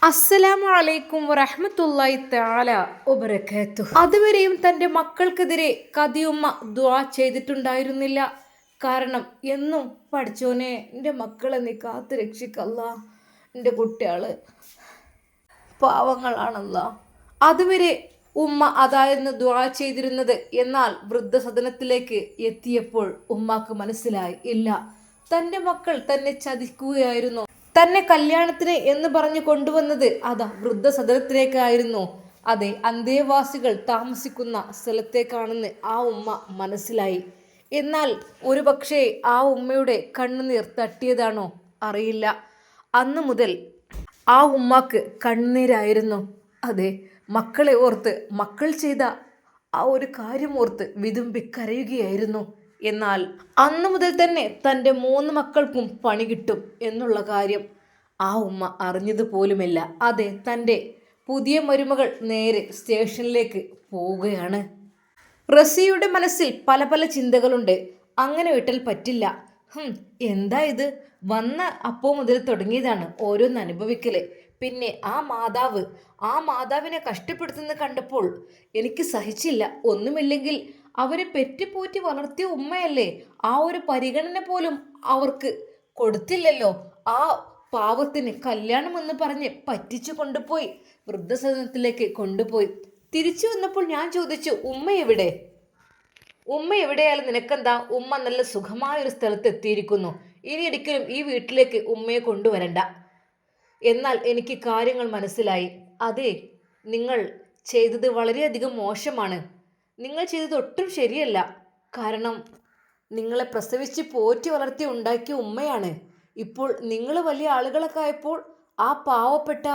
അസ്സലാമു അലൈക്കും വറഹ്മത്തുള്ളാഹി തആല വബറകാതുഹു. അതുവരെയും തൻ്റെ മക്കൾക്കെതിരെ കദിയുമ്മ ദുആ ചെയ്തിട്ടുണ്ടായിരുന്നില്ല. കാരണം എന്നും പഠിച്ചോനെ എൻ്റെ മക്കളെ നീ കാത്തു രക്ഷിക്കല്ലാ, എൻ്റെ കുട്ടികള് പാവങ്ങളാണല്ലാ. അതുവരെ ഉമ്മ അതായിരുന്നു ദുആ ചെയ്തിരുന്നത്. എന്നാൽ വൃദ്ധസദനത്തിലേക്ക് എത്തിയപ്പോൾ ഉമ്മാക്ക് മനസ്സിലായി, ഇല്ല, തൻ്റെ മക്കൾ തന്നെ ചതിക്കുകയായിരുന്നു. തന്നെ കല്യാണത്തിന് എന്ന് പറഞ്ഞു കൊണ്ടുവന്നത് അതാ വൃദ്ധസദനത്തിലേക്കായിരുന്നു. അതെ, അന്തേവാസികൾ താമസിക്കുന്ന സ്ഥലത്തേക്കാണെന്ന് ആ ഉമ്മ മനസ്സിലായി. എന്നാൽ ഒരുപക്ഷെ ആ ഉമ്മയുടെ കണ്ണുനീർ തട്ടിയതാണോ അറിയില്ല. അന്നു മുതൽ ആ ഉമ്മാക്ക് കണ്ണുനീരായിരുന്നു. അതെ, മക്കളെ ഓർത്ത്, മക്കൾ ചെയ്ത ആ ഒരു കാര്യം ഓർത്ത് വിതുമ്പി കരയുകയായിരുന്നു. എന്നാൽ അന്നു മുതൽ തന്നെ തൻ്റെ 3 മക്കൾക്കും പണി കിട്ടും എന്നുള്ള കാര്യം ആ ഉമ്മ അറിഞ്ഞതുപോലുമില്ല. അതെ, തൻ്റെ പുതിയ മരുമകൾ നേരെ സ്റ്റേഷനിലേക്ക് പോവുകയാണ്. റസിയുടെ മനസ്സിൽ പല പല ചിന്തകളുണ്ട്. അങ്ങനെ വിട്ടാൽ പറ്റില്ല. എന്താ ഇത്? വന്ന അപ്പോൾ മുതൽ തുടങ്ങിയതാണ് ഓരോന്ന് അനുഭവിക്കല്. പിന്നെ ആ മാതാവിനെ കഷ്ടപ്പെടുത്തുന്നത് കണ്ടപ്പോൾ എനിക്ക് സഹിച്ചില്ല. ഒന്നുമില്ലെങ്കിൽ അവരെ പെറ്റുപോറ്റി വളർത്തിയ ഉമ്മയല്ലേ, ആ ഒരു പരിഗണന പോലും അവർക്ക് കൊടുത്തില്ലല്ലോ. ആ പാവത്തിന് കല്യാണം എന്ന് പറഞ്ഞ് പറ്റിച്ചു കൊണ്ടുപോയി വൃദ്ധസദനത്തിലേക്ക് കൊണ്ടുപോയി. തിരിച്ചു വന്നപ്പോൾ ഞാൻ ചോദിച്ചു, ഉമ്മ എവിടെ? ഉമ്മ എവിടെയായാലും നിനക്കെന്താ? ഉമ്മ നല്ല സുഖമായൊരു സ്ഥലത്ത് എത്തിയിരിക്കുന്നു. ഇനി ഒരിക്കലും ഈ വീട്ടിലേക്ക് ഉമ്മയെ കൊണ്ടുവരണ്ട. എന്നാൽ എനിക്ക് കാര്യങ്ങൾ മനസ്സിലായി. അതെ, നിങ്ങൾ ചെയ്തത് വളരെയധികം മോശമാണ്. നിങ്ങൾ ചെയ്തത് ഒട്ടും ശരിയല്ല. കാരണം നിങ്ങളെ പ്രസവിച്ച് പോറ്റി വളർത്തി ഉണ്ടാക്കിയ ഉമ്മയാണ്. ഇപ്പോൾ നിങ്ങൾ വലിയ ആളുകളൊക്കെ ആയപ്പോൾ ആ പാവപ്പെട്ട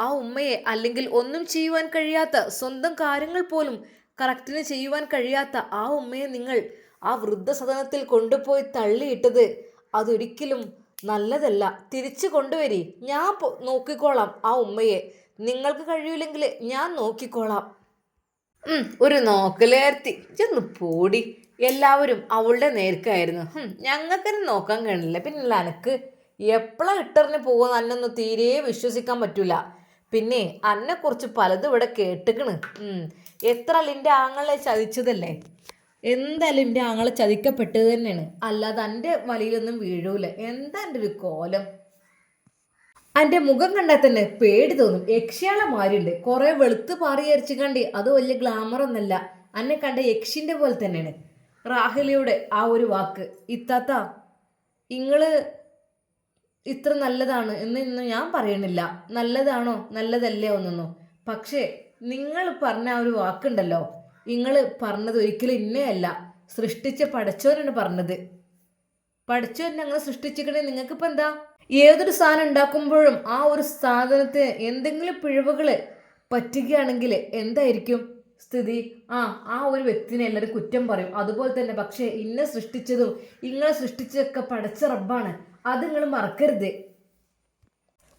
ആ ഉമ്മയെ, അല്ലെങ്കിൽ ഒന്നും ചെയ്യുവാൻ കഴിയാത്ത, സ്വന്തം കാര്യങ്ങൾ പോലും കറക്റ്റിന് ചെയ്യുവാൻ കഴിയാത്ത ആ ഉമ്മയെ നിങ്ങൾ ആ വൃദ്ധസദനത്തിൽ കൊണ്ടുപോയി തള്ളിയിട്ടത് അതൊരിക്കലും നല്ലതല്ല. തിരിച്ചു കൊണ്ടുവരി, ഞാൻ നോക്കിക്കോളാം ആ ഉമ്മയെ. നിങ്ങൾക്ക് കഴിയില്ലെങ്കിൽ ഞാൻ നോക്കിക്കോളാം. ഒരു നോക്കലേർത്തി, ചെന്ന് പോടി. എല്ലാവരും അവളുടെ നേർക്കായിരുന്നു. ഞങ്ങൾക്കൊന്നും നോക്കാൻ കഴിയില്ല, പിന്നെ അനക്ക് എപ്പോഴാ ഇട്ടറിന് പോകുന്ന അന്നൊന്നും തീരെ വിശ്വസിക്കാൻ പറ്റൂല. പിന്നെ അന്നെക്കുറിച്ച് പലതും ഇവിടെ കേട്ടിക്കണ്. എത്ര എൻ്റെ ആങ്ങളെ ചതിച്ചതല്ലേ. എന്തായാലും എൻ്റെ ആങ്ങളെ ചതിക്കപ്പെട്ടത് തന്നെയാണ്, അല്ലാതെ എൻ്റെ വലയിലൊന്നും വീഴൂല. എന്താ എൻ്റെ ഒരു കോലം? എൻ്റെ മുഖം കണ്ടാൽ തന്നെ പേടി തോന്നും. യക്ഷിയാളമാരുണ്ട്, കുറെ വെളുത്ത് പാറിയരിച്ചു കണ്ടി. അത് വലിയ ഗ്ലാമർ ഒന്നല്ല, അന്നെ കണ്ട യക്ഷിൻ്റെ പോലെ തന്നെയാണ്. റാഹിലയുടെ ആ ഒരു വാക്ക്, ഇത്താത്ത ഇങ്ങള് ഇത്ര നല്ലതാണ് എന്ന് ഞാൻ പറയണില്ല. നല്ലതാണോ നല്ലതല്ലേ ഒന്നൊന്നും. പക്ഷേ നിങ്ങൾ പറഞ്ഞ ആ ഒരു വാക്കുണ്ടല്ലോ, നിങ്ങൾ പറഞ്ഞത് ഒരിക്കലും ഇന്നയല്ല, സൃഷ്ടിച്ച പടച്ചോനാണ് പറഞ്ഞത്. പടച്ചോൻ ഞങ്ങൾ സൃഷ്ടിച്ചിക്കണേ. നിങ്ങൾക്കിപ്പോൾ എന്താ? ഏതൊരു സാധനം ഉണ്ടാക്കുമ്പോഴും ആ ഒരു സാധനത്തിന് എന്തെങ്കിലും പിഴവുകൾ പറ്റുകയാണെങ്കിൽ എന്തായിരിക്കും സ്ഥിതി? ആ ഒരു വ്യക്തിനെ എല്ലാവരും കുറ്റം പറയും. അതുപോലെ തന്നെ പക്ഷേ ഇന്നെ സൃഷ്ടിച്ചതും ഇങ്ങളെ സൃഷ്ടിച്ചതൊക്കെ പടച്ച റബ്ബാണ്. അത് നിങ്ങൾ മറക്കരുത്.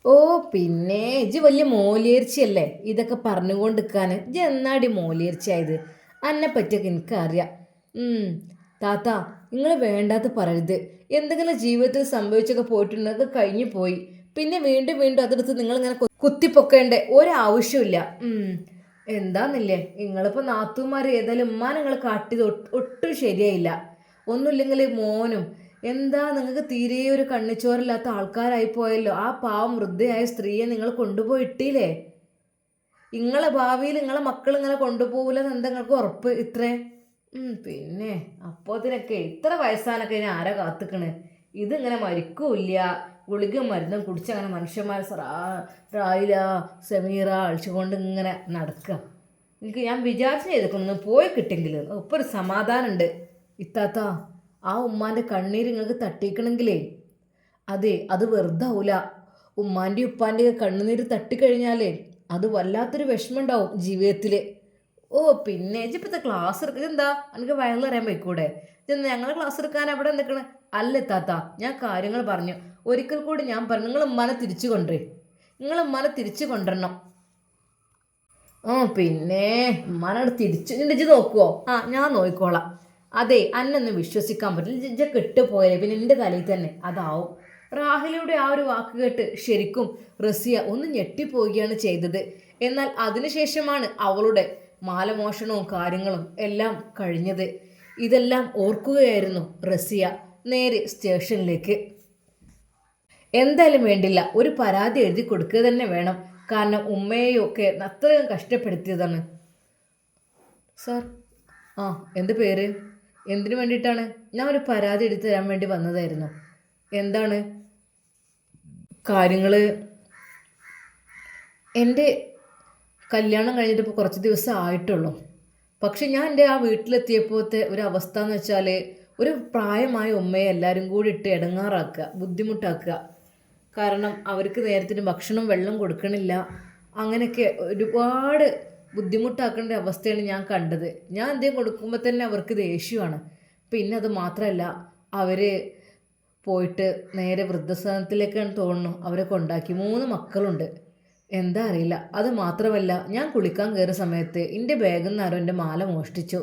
ഓ പിന്നെ ഇജ് വലിയ മോലിയേർച്ചയല്ലേ ഇതൊക്കെ പറഞ്ഞുകൊണ്ടിരിക്കാൻ. ഇജ് എന്നാടി മോലിയേർച്ചയായത്? അന്നെ പറ്റിയൊക്കെ എനിക്കറിയാം. താത്ത, നിങ്ങൾ വേണ്ടാത്ത പറയരുത്. എന്തെങ്കിലും ജീവിതത്തിൽ സംഭവിച്ചൊക്കെ പോയിട്ടുണ്ടെങ്കിൽ കഴിഞ്ഞു പോയി. പിന്നെ വീണ്ടും വീണ്ടും അതെടുത്ത് നിങ്ങളിങ്ങനെ കുത്തിപ്പൊക്കേണ്ട ഒരാവശ്യമില്ല. എന്താന്നില്ലേ, നിങ്ങളിപ്പോൾ നാത്തൂമാർ ഏതായാലും ഉമ്മാ നിങ്ങൾ കാട്ടിയത് ഒട്ടും ശരിയായില്ല. ഒന്നുമില്ലെങ്കിൽ മോനും എന്താ, നിങ്ങൾക്ക് തീരെ ഒരു കണ്ണിച്ചോറില്ലാത്ത ആൾക്കാരായി പോയല്ലോ. ആ പാവം വൃദ്ധയായ സ്ത്രീയെ നിങ്ങൾ കൊണ്ടുപോയി ഇട്ടില്ലേ? നിങ്ങളെ ഭാവിയിൽ നിങ്ങളെ മക്കൾ ഇങ്ങനെ കൊണ്ടുപോകില്ലെന്ന് എന്താ നിങ്ങൾക്ക് ഉറപ്പ്? ഇത്രേ പിന്നെ അപ്പോത്തിനൊക്കെ ഇത്ര വയസ്സാനൊക്കെ ഇനി ആരാ കാത്തിക്കണ്? ഇതിങ്ങനെ മരിക്കൂല്ല, ഗുളിക മരുന്നും കുടിച്ചങ്ങനെ മനുഷ്യന്മാർ റായില സമീറ അഴിച്ചുകൊണ്ട് ഇങ്ങനെ നടക്കുക. എനിക്ക് ഞാൻ വിചാരിച്ചു ചെയ്തേക്കൊന്ന് പോയി കിട്ടിയെങ്കിൽ ഇപ്പോൾ ഒരു സമാധാനമുണ്ട്. ഇത്താത്ത, ആ ഉമ്മാൻ്റെ കണ്ണീര് നിങ്ങൾക്ക് തട്ടിക്കണമെങ്കിലേ അതെ, അത് വെറുതെ ആവൂല. ഉമ്മാൻ്റെയും ഉപ്പാൻ്റെയും കണ്ണുനീര് തട്ടിക്കഴിഞ്ഞാലേ അത് വല്ലാത്തൊരു വിഷമം ഉണ്ടാവും ജീവിതത്തിൽ. ഓ പിന്നെ ഇജിപ്പത്തെ ക്ലാസ് എടുക്കുക എന്താ? എനിക്ക് വയറിലറിയാൻ പോയിക്കൂടെ? ഇതെന്ന് ഞങ്ങളെ ക്ലാസ് എടുക്കാൻ എവിടെ നിൽക്കണേ? അല്ല താത്ത, ഞാൻ കാര്യങ്ങൾ പറഞ്ഞു. ഒരിക്കൽ കൂടി ഞാൻ പറഞ്ഞു, നിങ്ങൾ ഉമ്മാനെ തിരിച്ചു കൊണ്ടുവരും. നിങ്ങൾ ഉമ്മാനെ തിരിച്ചു കൊണ്ടുവരണം. പിന്നെ ഉമ്മാനോട് തിരിച്ചു ഇജ് നോക്കുവോ? ഞാൻ നോക്കിക്കോളാം. അതെ, അന്നൊന്നും വിശ്വസിക്കാൻ പറ്റില്ല. ഇജ കെട്ടുപോയാലേ പിന്നെ എൻ്റെ തലയിൽ തന്നെ അതാവും. റാഹിലയുടെ ആ ഒരു വാക്ക് കേട്ട് ശരിക്കും റസിയ ഒന്ന് ഞെട്ടിപ്പോവുകയാണ് ചെയ്തത്. എന്നാൽ അതിനുശേഷമാണ് അവളുടെ മാലമോഷണവും കാര്യങ്ങളും എല്ലാം കഴിഞ്ഞത്. ഇതെല്ലാം ഓർക്കുകയായിരുന്നു റസിയ നേരെ സ്റ്റേഷനിലേക്ക്. എന്തായാലും വേണ്ടില്ല, ഒരു പരാതി എഴുതി കൊടുക്കുക തന്നെ വേണം. കാരണം ഉമ്മയെയൊക്കെ അത്രയും കഷ്ടപ്പെടുത്തിയതാണ്. സാർ, ആ എന്ത് പേര്? എന്തിനു വേണ്ടിയിട്ടാണ്? ഞാൻ ഒരു പരാതി എടുത്തു തരാൻ വേണ്ടി വന്നതായിരുന്നു. എന്താണ് കാര്യങ്ങൾ? എൻ്റെ കല്യാണം കഴിഞ്ഞിട്ട് ഇപ്പോൾ കുറച്ച് ദിവസം ആയിട്ടുള്ളൂ. പക്ഷെ ഞാൻ എൻ്റെ ആ വീട്ടിലെത്തിയപ്പോഴത്തെ ഒരു അവസ്ഥ എന്ന് വെച്ചാൽ, ഒരു പ്രായമായ ഉമ്മയെ എല്ലാവരും കൂടി ഇട്ട് ഇടങ്ങാറാക്കുക, ബുദ്ധിമുട്ടാക്കുക. കാരണം അവർക്ക് നേരത്തിന് ഭക്ഷണം വെള്ളം കൊടുക്കണില്ല. അങ്ങനെയൊക്കെ ഒരുപാട് ബുദ്ധിമുട്ടാക്കേണ്ട അവസ്ഥയാണ് ഞാൻ കണ്ടത്. ഞാൻ എന്തെങ്കിലും കൊടുക്കുമ്പോൾ തന്നെ അവർക്ക് ദേഷ്യമാണ്. പിന്നെ അത് മാത്രമല്ല, അവർ പോയിട്ട് നേരെ വൃദ്ധസദനത്തിലേക്കാണ് തോന്നുന്നു അവരെ കൊണ്ടാക്കി. 3 മക്കളുണ്ട്. എന്താ അറിയില്ല. അത് മാത്രമല്ല, ഞാൻ കുളിക്കാൻ കയറിയ സമയത്ത് എൻ്റെ ബാഗിൽ നിന്ന് ആരോ എൻ്റെ മാല മോഷ്ടിച്ചു.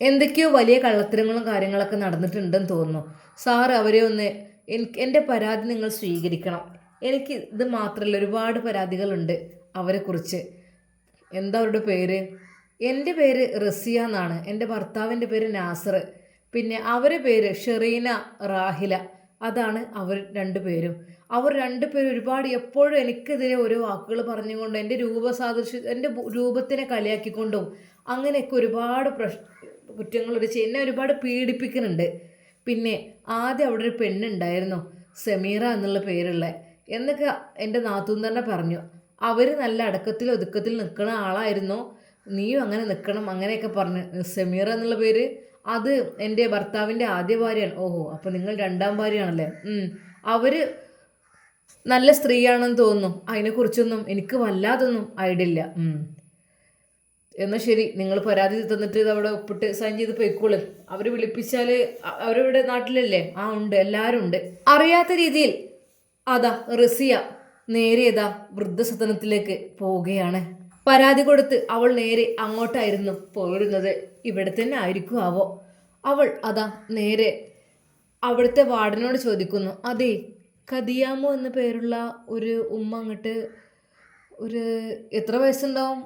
എന്തൊക്കെയോ വലിയ കള്ളത്തരങ്ങളും കാര്യങ്ങളൊക്കെ നടന്നിട്ടുണ്ടെന്ന് തോന്നുന്നു. സാറ് അവരെ ഒന്ന് എൻ്റെ പരാതി നിങ്ങൾ സ്വീകരിക്കണം. എനിക്ക് ഇത് മാത്രമല്ല, ഒരുപാട് പരാതികളുണ്ട് അവരെക്കുറിച്ച്. എന്താ അവരുടെ പേര്? എൻ്റെ പേര് റസിയ എന്നാണ്. എൻ്റെ ഭർത്താവിൻ്റെ പേര് നാസർ. പിന്നെ അവരുടെ പേര് ഷെറീന, റാഹില. അതാണ് അവർ 2 പേരും. അവർ 2 പേരും ഒരുപാട് എപ്പോഴും എനിക്കെതിരെ ഓരോ വാക്കുകൾ പറഞ്ഞുകൊണ്ട് എൻ്റെ എൻ്റെ രൂപത്തിനെ കളിയാക്കിക്കൊണ്ടും അങ്ങനെയൊക്കെ ഒരുപാട് കുറ്റങ്ങളൊരു എന്നെ ഒരുപാട് പീഡിപ്പിക്കുന്നുണ്ട്. പിന്നെ ആദ്യം അവിടെ ഒരു പെണ്ണുണ്ടായിരുന്നു, സമീറ എന്നുള്ള പേരുള്ള, എന്നൊക്കെ എൻ്റെ നാത്തൂൻ തന്നെ പറഞ്ഞു. അവർ നല്ല അടക്കത്തിൽ ഒതുക്കത്തിൽ നിൽക്കുന്ന ആളായിരുന്നു. നീയും അങ്ങനെ നിൽക്കണം അങ്ങനെയൊക്കെ പറഞ്ഞു. സമീറ എന്നുള്ള പേര് അത് എൻ്റെ ഭർത്താവിൻ്റെ ആദ്യ ഭാര്യയാണ്. ഓഹോ, അപ്പോൾ നിങ്ങൾ 2ാം ഭാര്യയാണല്ലേ? അവർ നല്ല സ്ത്രീയാണെന്ന് തോന്നുന്നു. അതിനെക്കുറിച്ചൊന്നും എനിക്ക് വല്ലാതൊന്നും ഐഡിയ ഇല്ല. എന്നാൽ ശരി, നിങ്ങൾ പരാതി തന്നിട്ട് അവിടെ ഒപ്പിട്ട് സൈൻ ചെയ്ത് പോയിക്കോളൂ. അവർ വിളിപ്പിച്ചാൽ അവരവിടെ നാട്ടിലല്ലേ? ആ ഉണ്ട്, എല്ലാവരും ഉണ്ട്. അറിയാത്ത രീതിയിൽ അതാ റസിയ നേരെ വൃദ്ധസദനത്തിലേക്ക് പോവുകയാണ്. പരാതി കൊടുത്ത് അവൾ നേരെ അങ്ങോട്ടായിരുന്നു പോയിരുന്നത്. ഇവിടെ തന്നെ ആയിരിക്കും ആവോ. അവൾ നേരെ അവിടുത്തെ വാർഡനോട് ചോദിക്കുന്നു, അതെ കദിയാമോ എന്ന പേരുള്ള ഒരു ഉമ്മ അങ്ങോട്ട് ഒരു എത്ര വയസ്സുണ്ടാവും?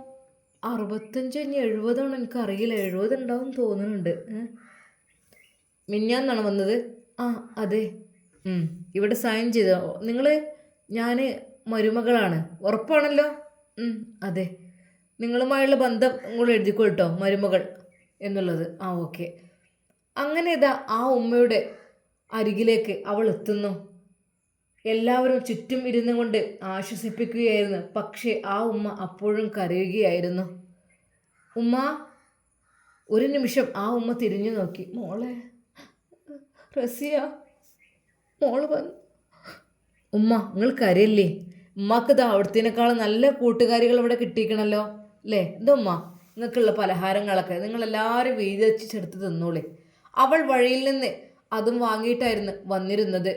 65 70 എനിക്കറിയില്ല. 70 ഉണ്ടാവും തോന്നുന്നുണ്ട്. മിഞ്ഞാന്നാണ് വന്നത്. ആ അതെ. ഇവിടെ സൈൻ ചെയ്തോ നിങ്ങൾ? ഞാൻ മരുമകളാണ്. ഉറപ്പാണല്ലോ? അതെ. നിങ്ങളുമായുള്ള ബന്ധം നിങ്ങൾ എഴുതിക്കൊള്ളട്ടോ, മരുമകൾ എന്നുള്ളത്. ആ ഓക്കെ. അങ്ങനെ ആ ഉമ്മയുടെ അരികിലേക്ക് അവൾ എത്തുന്നു. എല്ലാവരും ചുറ്റും ഇരുന്നു കൊണ്ട് ആശ്വസിപ്പിക്കുകയായിരുന്നു. പക്ഷേ ആ ഉമ്മ അപ്പോഴും കരയുകയായിരുന്നു. ഉമ്മ, ഒരു നിമിഷം ആ ഉമ്മ തിരിഞ്ഞു നോക്കി. മോളെ റസിയ, മോള് വന്നു. ഉമ്മ നിങ്ങൾ കരയല്ലേ? ഉമ്മക്ക് അവിടത്തേനേക്കാളും നല്ല കൂട്ടുകാരികൾ ഇവിടെ കിട്ടിയിരിക്കണല്ലോ അല്ലേ? ഇതുമ്മ നിങ്ങൾക്കുള്ള പലഹാരങ്ങളൊക്കെ നിങ്ങളെല്ലാവരും വീതിച്ചെടുത്ത് തിന്നോളേ. അവൾ വഴിയിൽ നിന്ന് അതും വാങ്ങിയിട്ടായിരുന്നു വന്നിരുന്നത്.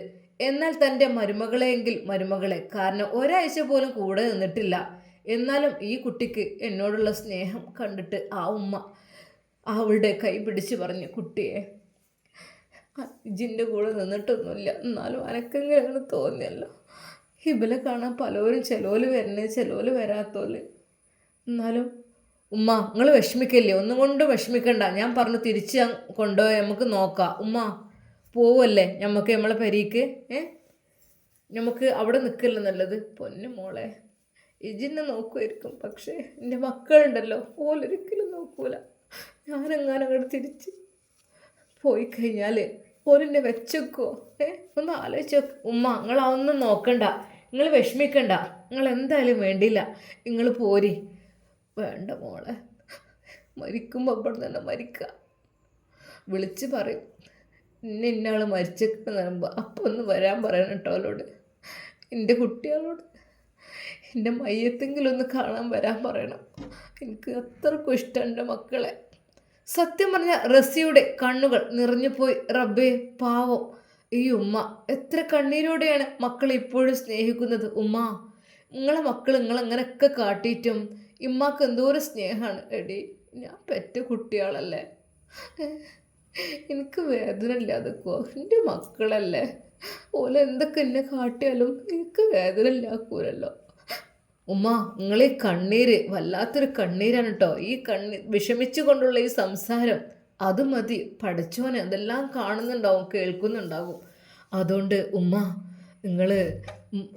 എന്നാൽ തൻ്റെ മരുമകളെ, കാരണം ഒരാഴ്ച പോലും കൂടെ നിന്നിട്ടില്ല. എന്നാലും ഈ കുട്ടിക്ക് എന്നോടുള്ള സ്നേഹം കണ്ടിട്ട് ആ ഉമ്മ അവളുടെ കൈ പിടിച്ച് പറഞ്ഞു, കുട്ടിയെ ഇജിൻ്റെ കൂടെ നിന്നിട്ടൊന്നുമില്ല, എന്നാലും അനക്കെങ്കിലും അങ്ങനെ തോന്നിയല്ലോ. ഇവലെ കാണാൻ പലരും ചിലോല് വരണേ ചിലോല് വരാത്തോല്. എന്നാലും ഉമ്മ നിങ്ങൾ വിഷമിക്കല്ലേ, ഒന്നും കൊണ്ട് വിഷമിക്കണ്ട. ഞാൻ പറഞ്ഞു തിരിച്ച് കൊണ്ടുപോയി നമുക്ക് നോക്കാം. ഉമ്മ പോവല്ലേ നമുക്ക് നമ്മളെ പെരീക്ക്? നമുക്ക് അവിടെ നിൽക്കല്ല നല്ലത്. പൊന്നു മോളെ, ഇജിന്നെ നോക്കുമായിരിക്കും, പക്ഷേ എൻ്റെ മക്കളുണ്ടല്ലോ ഓലൊരിക്കലും നോക്കൂല. ഞാനെങ്ങാനും അങ്ങോട്ട് തിരിച്ച് പോയി കഴിഞ്ഞാൽ ഓരെന്നെ വെച്ചേക്കോ? ഒന്ന് ആലോചിച്ച് ഉമ്മ. നിങ്ങൾ അതൊന്നും നോക്കണ്ട, നിങ്ങൾ വിഷമിക്കണ്ട, നിങ്ങൾ എന്തായാലും വേണ്ടില്ല, നിങ്ങൾ പോരി. വേണ്ട മോളെ, മരിക്കുമ്പോൾ അവിടെ തന്നെ മരിക്കുക. വിളിച്ച് പറയും ഇന്നാൾ മരിച്ചിട്ട് പറയുമ്പോൾ അപ്പോൾ ഒന്ന് വരാൻ പറയണം കേട്ടോ അവളോട്. എൻ്റെ കുട്ടികളോട് എൻ്റെ മയ്യത്തെങ്കിലും ഒന്ന് കാണാൻ വരാൻ പറയണം. എനിക്ക് അത്രക്കും ഇഷ്ടം എൻ്റെ മക്കളെ. സത്യം പറഞ്ഞ റസിയുടെ കണ്ണുകൾ നിറഞ്ഞു പോയി. റബ്ബേ പാവം ഈ ഉമ്മ എത്ര കണ്ണീരോടെയാണ് മക്കളെ ഇപ്പോഴും സ്നേഹിക്കുന്നത്. ഉമ്മ, നിങ്ങളെ മക്കൾ നിങ്ങളങ്ങനെയൊക്കെ കാട്ടിയിട്ടും ഇമ്മാക്ക് എന്തോരം സ്നേഹമാണ്. എടി, ഞാൻ പെറ്റ കുട്ടികളല്ലേ, എനിക്ക് വേദന ഇല്ലാതെക്കോ, എൻ്റെ മക്കളല്ലേ, ഓല എന്തൊക്കെ എന്നെ കാട്ടിയാലും എനിക്ക് വേദന ഇല്ലാക്കൂലല്ലോ. ഉമ്മ, നിങ്ങളീ കണ്ണീര് വല്ലാത്തൊരു കണ്ണീരാണ് കേട്ടോ. ഈ വിഷമിച്ചു കൊണ്ടുള്ള ഈ സംസാരം അത് മതി. പഠിച്ചോനെ അതെല്ലാം കാണുന്നുണ്ടാവും, കേൾക്കുന്നുണ്ടാവും. അതുകൊണ്ട് ഉമ്മ, നിങ്ങൾ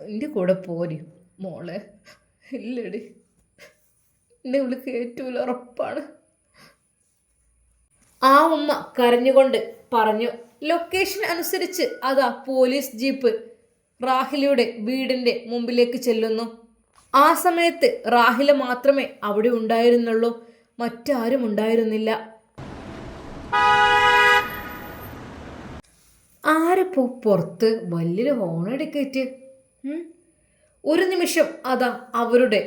എൻ്റെ കൂടെ പോരി മോളെ. ഇല്ലടി, എന്നെ ഇവിടെ കയറ്റൂല, ഉറപ്പാണ്. ആ ഉമ്മ കരഞ്ഞുകൊണ്ട് പറഞ്ഞു. ലൊക്കേഷൻ അനുസരിച്ച് അതാ പോലീസ് ജീപ്പ് റാഹിലയുടെ വീടിൻ്റെ മുമ്പിലേക്ക് ചെല്ലുന്നു. ആ സമയത്ത് റാഹില മാത്രമേ അവിടെ ഉണ്ടായിരുന്നുള്ളൂ, മറ്റാരും ഉണ്ടായിരുന്നില്ല. ആരപ്പോ പുറത്ത് വലിയൊരു ഹോണടിക്കേറ്റ്? ഒരു നിമിഷം അതാ അവരുടെ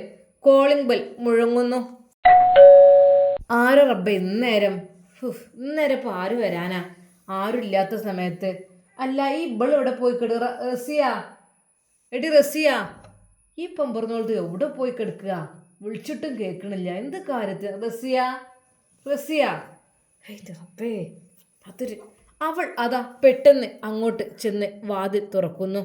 കോളിംഗ് ബെൽ മുഴങ്ങുന്നു. ആരോ റബ്ബ ഇന്നേരം ഇപ്പൊ ആര് വരാനാ? ആരുമില്ലാത്ത സമയത്ത്. അല്ല, ഈ ഇവളെവിടെ പോയി കിട? റസിയ, എടി റസിയ, ഈ പമ്പറന്നോളത്ത് എവിടെ പോയി കിടക്കുക? വിളിച്ചിട്ടും കേൾക്കണില്ല. എന്ത് കാര്യത്തിൽ? റസിയ, റസിയ, റബ്ബേ, അതൊരു അവൾ അതാ പെട്ടെന്ന് അങ്ങോട്ട് ചെന്ന് വാതിൽ തുറക്കുന്നു.